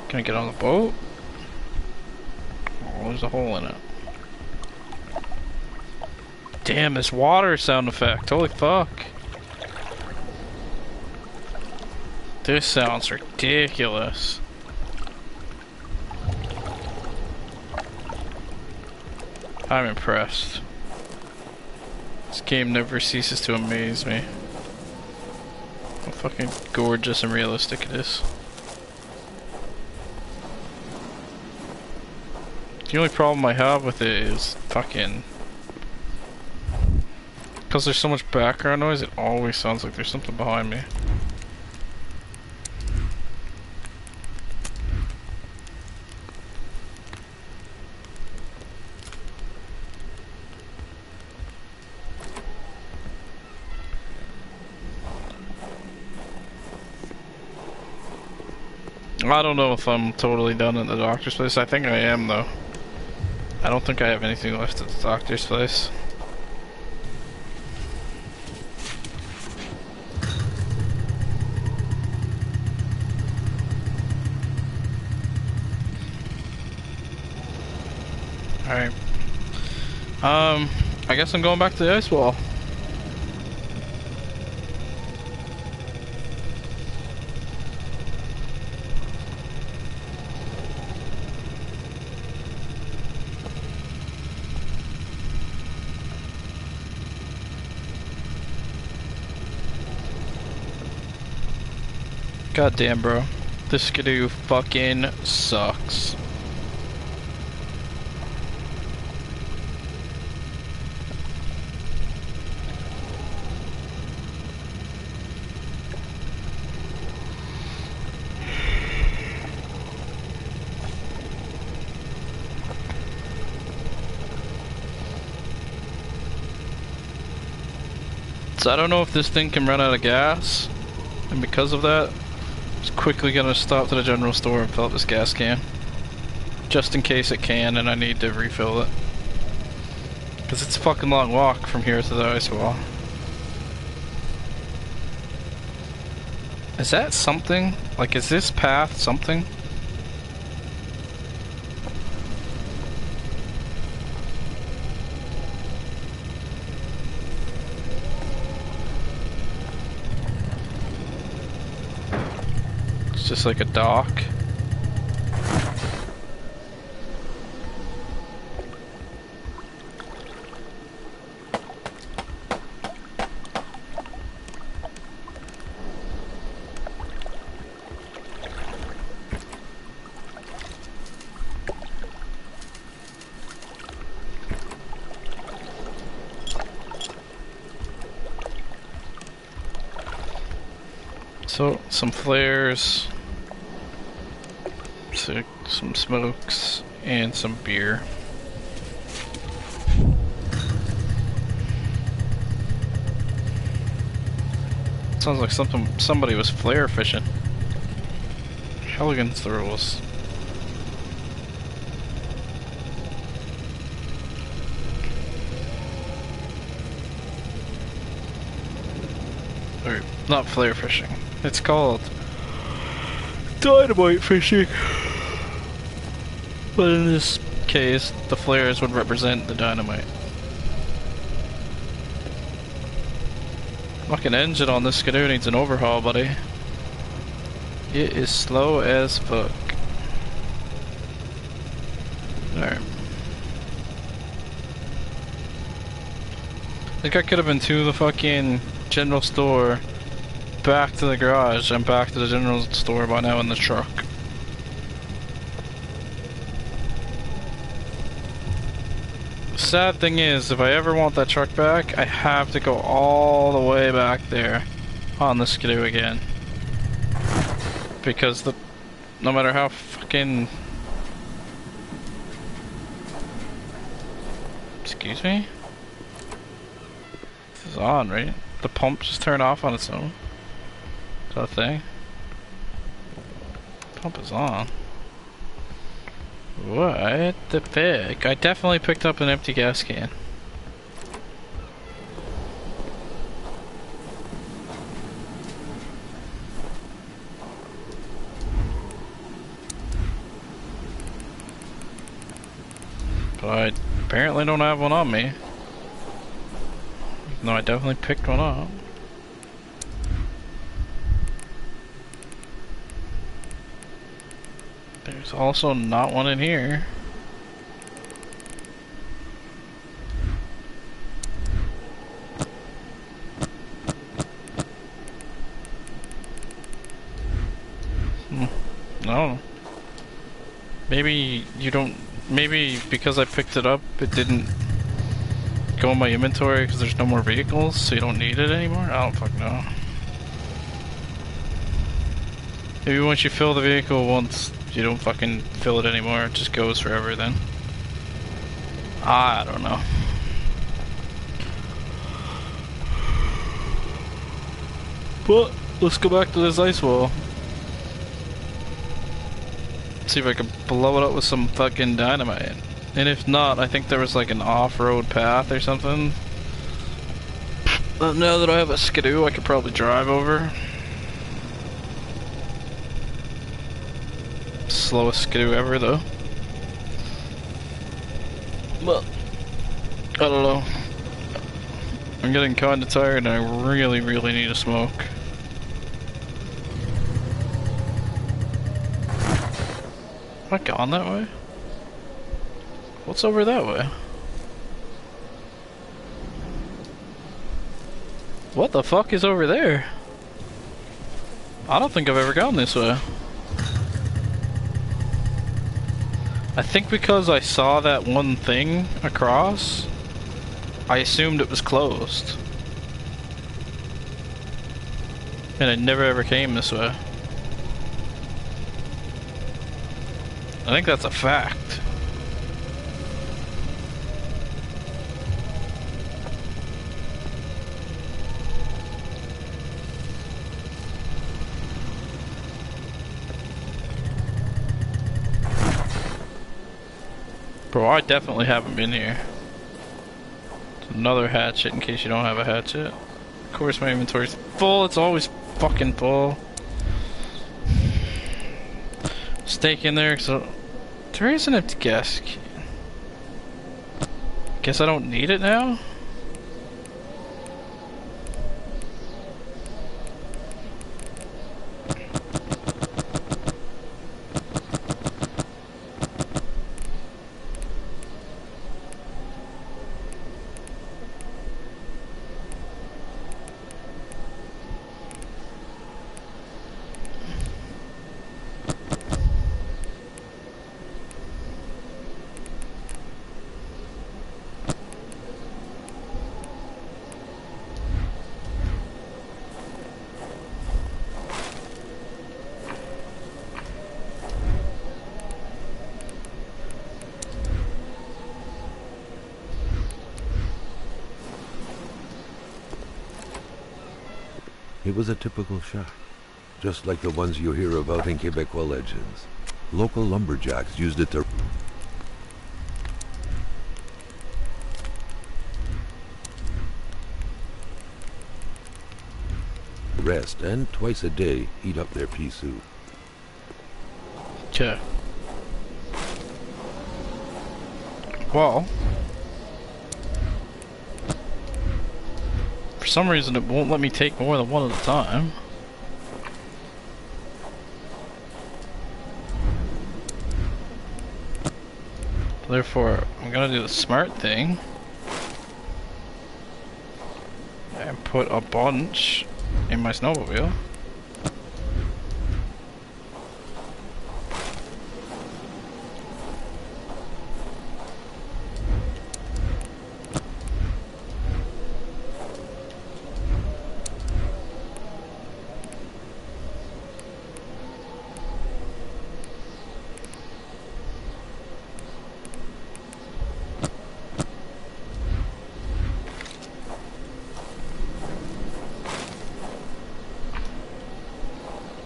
Can I get on the boat? Oh, there's a hole in it. Damn, this water sound effect. Holy fuck. This sounds ridiculous. I'm impressed. This game never ceases to amaze me. How fucking gorgeous and realistic it is. The only problem I have with it is fucking... because there's so much background noise, it always sounds like there's something behind me. I don't know if I'm totally done at the doctor's place. I think I am, though. I don't think I have anything left at the doctor's place. Alright. I guess I'm going back to the ice wall. God damn, bro. This skidoo fucking sucks. So I don't know if this thing can run out of gas, and because of that, I'm just quickly gonna stop to the general store and fill up this gas can. Just in case it can and I need to refill it. Because it's a fucking long walk from here to the ice wall. Is that something? Like, is this path something? It's just like a dock. So, some flares, some smokes, and some beer. Sounds like somebody was flare fishing. Hell against the rules. Or, not flare fishing. It's called dynamite fishing. But in this case, the flares would represent the dynamite. Fucking engine on this skidoo needs an overhaul, buddy. It is slow as fuck. Alright. I think I could have been to the fucking general store, back to the garage, and back to the general store by now in the truck. Sad thing is, if I ever want that truck back, I have to go all the way back there on the skidoo again. Because no matter how fucking... Excuse me? This is on, right? The pump just turned off on its own. Is that a thing? Pump is on. What the fuck? I definitely picked up an empty gas can. But I apparently don't have one on me. No, I definitely picked one up. There's also not one in here. No. Maybe you don't... Maybe because I picked it up, it didn't go in my inventory because there's no more vehicles, so you don't need it anymore? I don't fucking know. Maybe once you fill the vehicle once, you don't fucking fill it anymore, it just goes forever then. I don't know. But, let's go back to this ice wall. See if I can blow it up with some fucking dynamite. And if not, I think there was like an off-road path or something. But now that I have a skidoo, I could probably drive over. Slowest skidoo ever, though. Well, I don't know. I'm getting kinda tired and I really, really need a smoke. Am I gone that way? What's over that way? What the fuck is over there? I don't think I've ever gone this way. I think because I saw that one thing across, I assumed it was closed. And I never ever came this way. I think that's a fact. Bro, I definitely haven't been here. It's another hatchet in case you don't have a hatchet. Of course my inventory's full, it's always fucking full. Steak in there, so there is an empty gas can. Guess I don't need it now? It was a typical shack, just like the ones you hear about in Quebecois legends. Local lumberjacks used it to rest and twice a day eat up their pea soup. Okay. Well, for some reason it won't let me take more than one at a time. Therefore, I'm gonna do the smart thing and put a bunch in my snowmobile.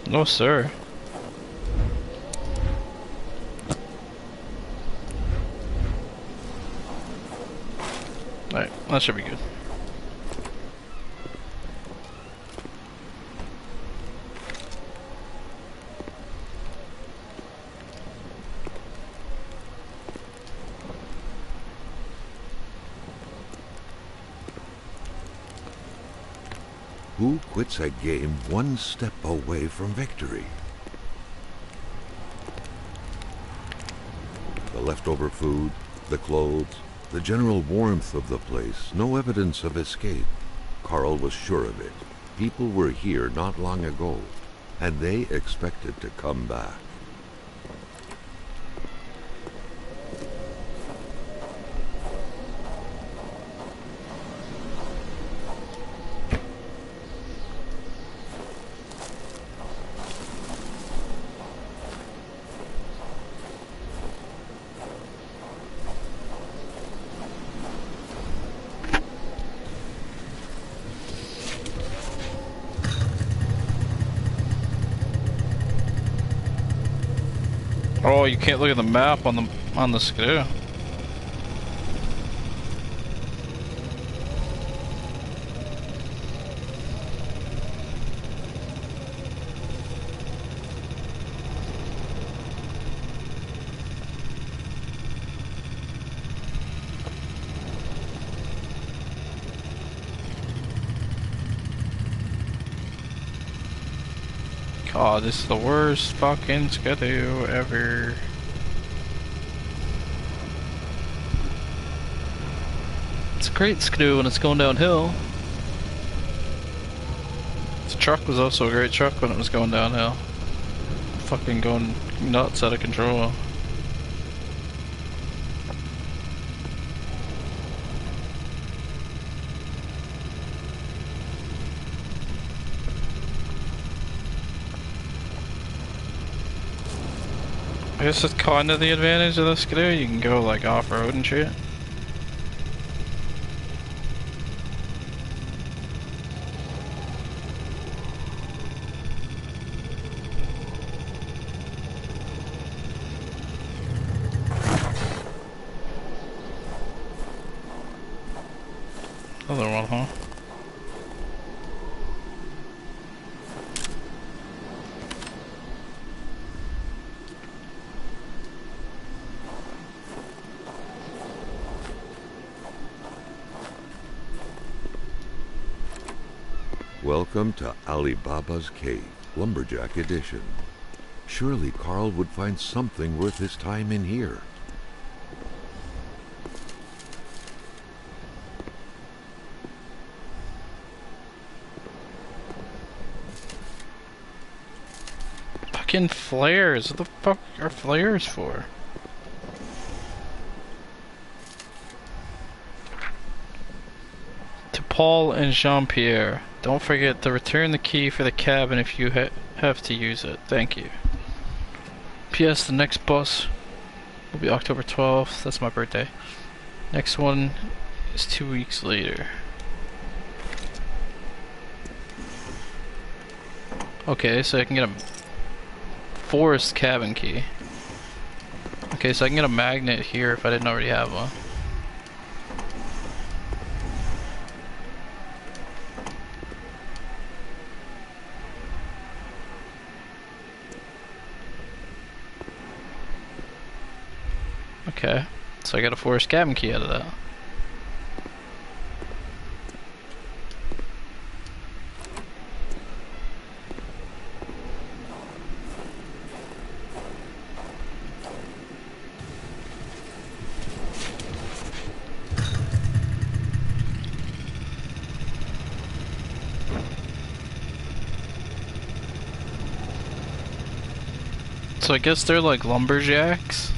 No, sir. Alright, that should be good. Who quits a game one step away from victory? The leftover food, the clothes, the general warmth of the place, no evidence of escape. Carl was sure of it. People were here not long ago, and they expected to come back. Oh, you can't look at the map on the screw. God, this is the worst fucking skidoo ever. It's a great skidoo when it's going downhill. This truck was also a great truck when it was going downhill. Fucking going nuts out of control. I guess that's kind of the advantage of the skidoo. You can go like off-road and shit. Another one, huh? Welcome to Alibaba's Cave, Lumberjack Edition. Surely Carl would find something worth his time in here. Fucking flares. What the fuck are flares for? To Paul and Jean-Pierre, don't forget to return the key for the cabin if you have to use it. Thank you. P.S. The next bus will be October 12th. That's my birthday. Next one is 2 weeks later. Okay, so I can get a forest cabin key. Okay, so I can get a magnet here if I didn't already have one. Okay, so I got a forest cabin key out of that. So I guess they're like lumberjacks.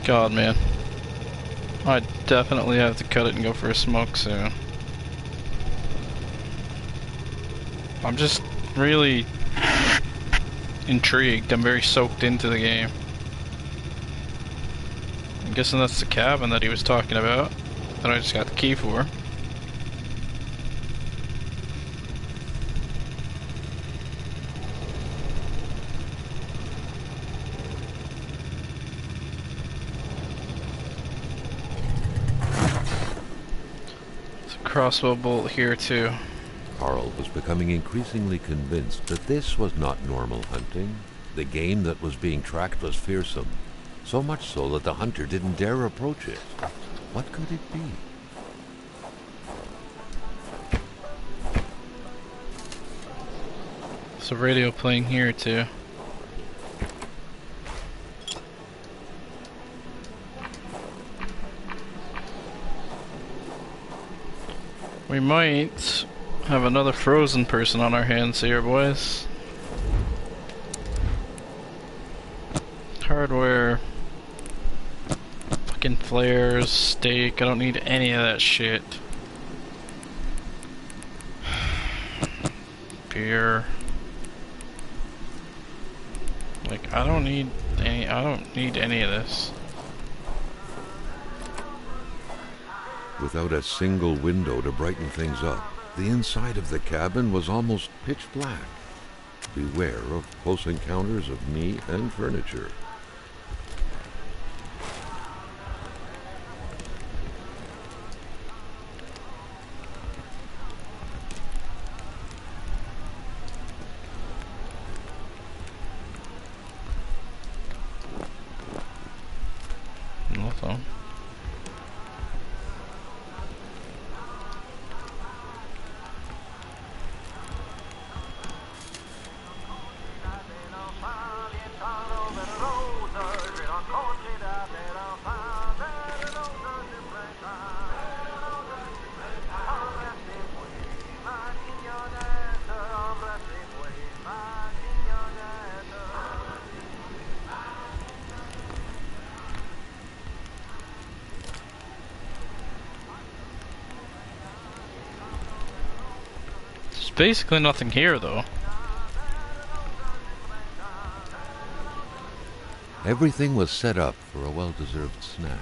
God, man. I definitely have to cut it and go for a smoke soon. I'm just really intrigued. I'm very soaked into the game. I'm guessing that's the cabin that he was talking about, that I just got the key for. Crossbow bolt here too. Carl was becoming increasingly convinced that this was not normal hunting. The game that was being tracked was fearsome, so much so that the hunter didn't dare approach it. What could it be? There's a radio playing here too. We might have another frozen person on our hands here, boys. Hardware. Fucking flares, steak, I don't need any of that shit. Beer. Like, I don't need any of this. Without a single window to brighten things up, the inside of the cabin was almost pitch black. Beware of close encounters of meat and furniture. So. There's basically nothing here, though. Everything was set up for a well-deserved snack.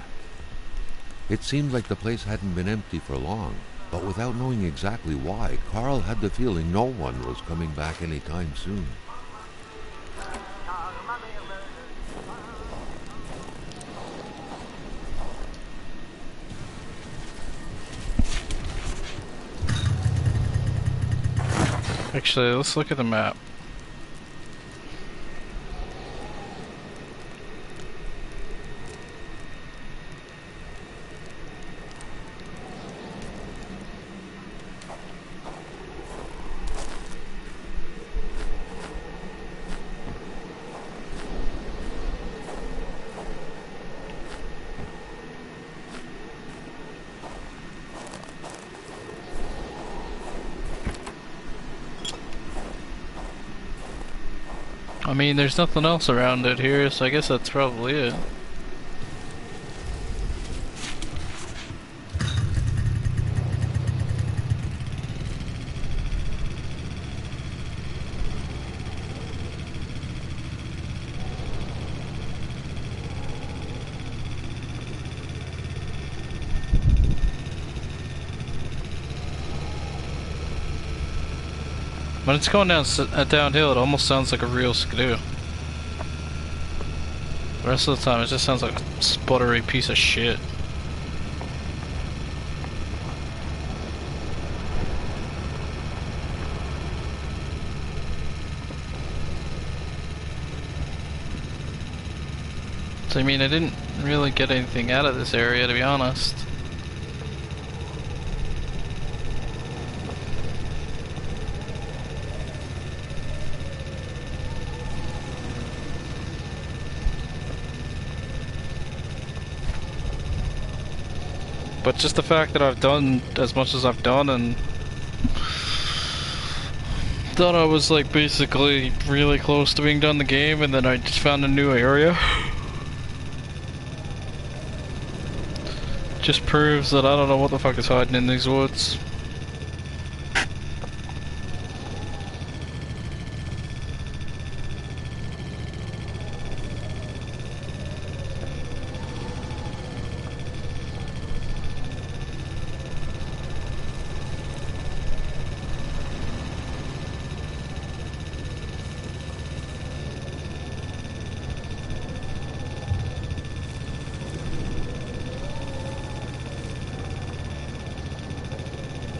It seemed like the place hadn't been empty for long, but without knowing exactly why, Carl had the feeling no one was coming back anytime soon. Actually, let's look at the map. I mean, there's nothing else around it here, so I guess that's probably it. When it's going downhill, it almost sounds like a real skidoo. The rest of the time, it just sounds like a sputtery piece of shit. So, I mean, I didn't really get anything out of this area, to be honest. But just the fact that I've done as much as I've done and thought I was like basically really close to being done the game, and then I just found a new area, just proves that I don't know what the fuck is hiding in these woods.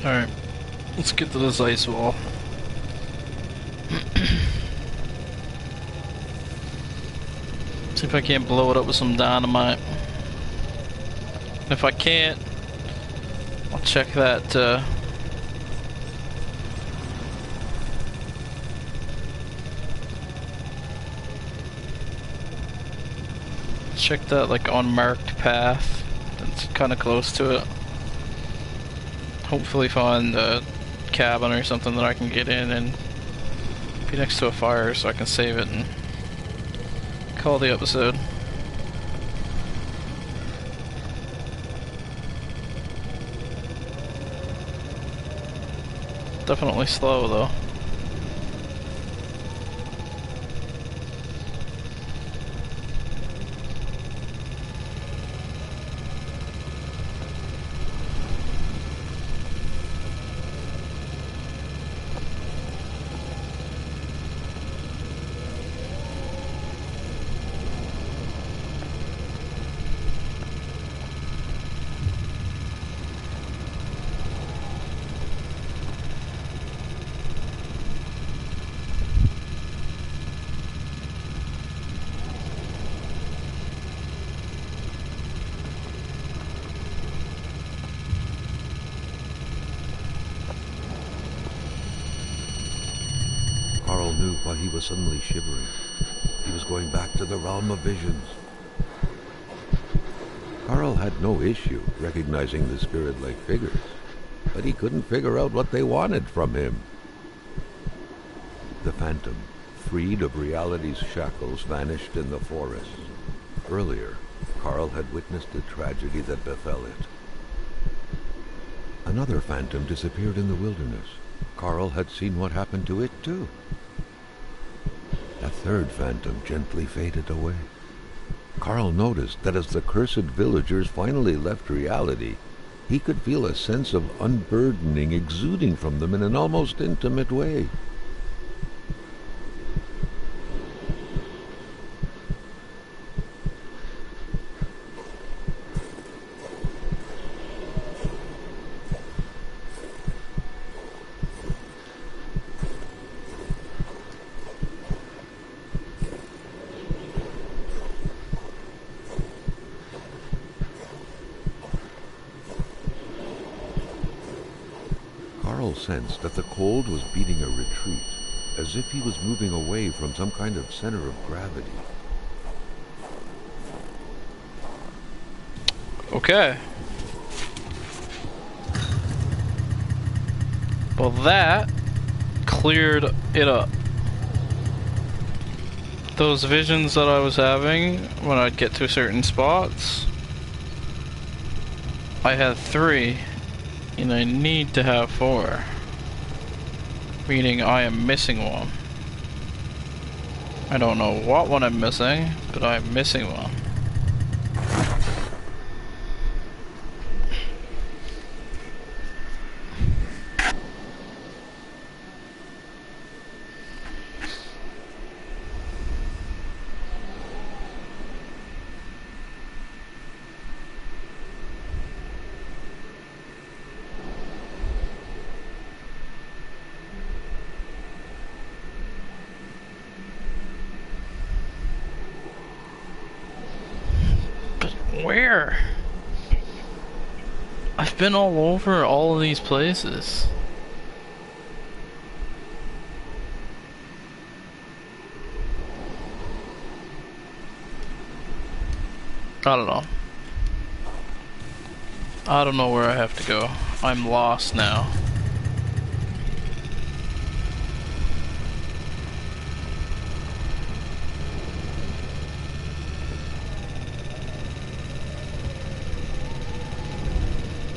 Alright, let's get to this ice wall. See if I can't blow it up with some dynamite. If I can't, I'll check that, check that like unmarked path that's kind of close to it. Hopefully find a cabin or something that I can get in and be next to a fire so I can save it and call the episode. Definitely slow though. he was suddenly shivering. He was going back to the realm of visions. Carl had no issue recognizing the spirit-like figures, but he couldn't figure out what they wanted from him. The phantom, freed of reality's shackles, vanished in the forest. Earlier, Carl had witnessed the tragedy that befell it. Another phantom disappeared in the wilderness. Carl had seen what happened to it, too. A third phantom gently faded away. Carl noticed that as the cursed villagers finally left reality, he could feel a sense of unburdening exuding from them in an almost intimate way. Carl sensed that the cold was beating a retreat, as if he was moving away from some kind of center of gravity. Okay. Well, that cleared it up. Those visions that I was having when I'd get to certain spots, I had 3, and I need to have 4. Meaning I am missing one. I don't know what one I'm missing, but I'm missing one. Where? I've been all over all of these places. I don't know. I don't know where I have to go. I'm lost now.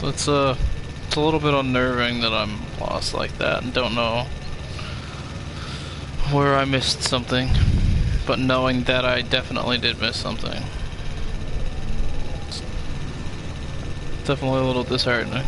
It's a little bit unnerving that I'm lost like that and don't know where I missed something, but knowing that I definitely did miss something. It's definitely a little disheartening.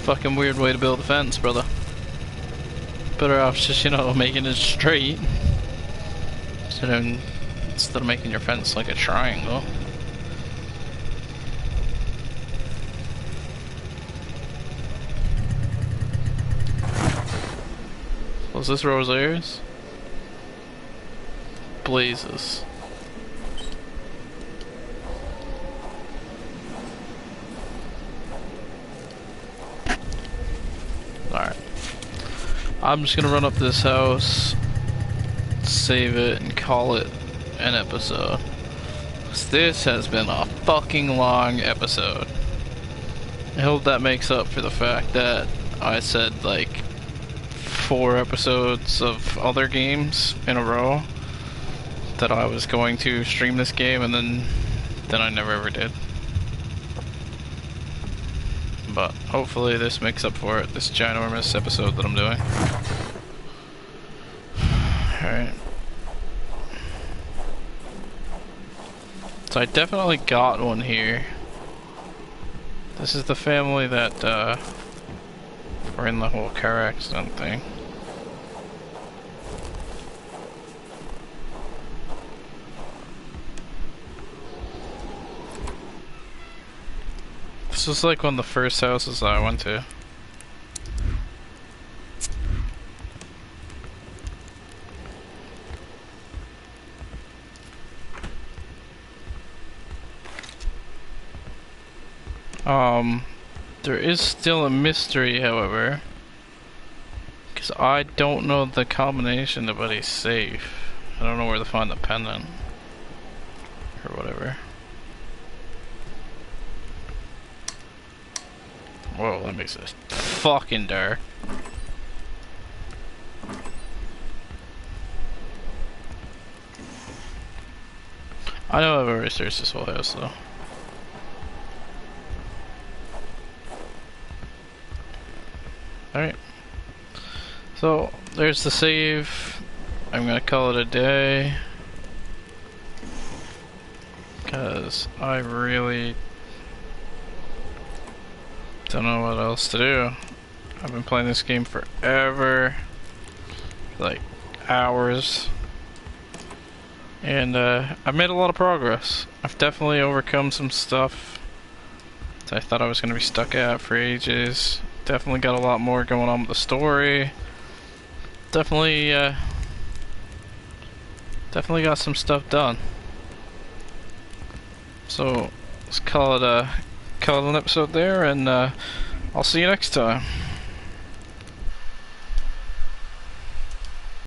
Fucking weird way to build a fence, brother. Better off just, you know, making it straight. Instead of making your fence like a triangle. Was this Rosaires? Blazes. Alright. I'm just gonna run up this house, save it, and call it an episode. This has been a fucking long episode. I hope that makes up for the fact that I said like 4 episodes of other games in a row that I was going to stream this game, and then I never ever did. But hopefully this makes up for it, this ginormous episode that I'm doing. Alright. So I definitely got one here. This is the family that were in the whole car accident thing. This was like one of the first houses I went to. There is still a mystery, however, because I don't know the combination to Buddy's safe. I don't know where to find the pendant or whatever. Whoa, that makes it fucking dark. I know I've already searched this whole house though. Alright. So, there's the save. I'm gonna call it a day. Because I really don't know what else to do. I've been playing this game forever. Like, hours. And I've made a lot of progress. I've definitely overcome some stuff that I thought I was gonna be stuck at for ages. Definitely got a lot more going on with the story. Definitely got some stuff done. So let's call it an episode there, and I'll see you next time.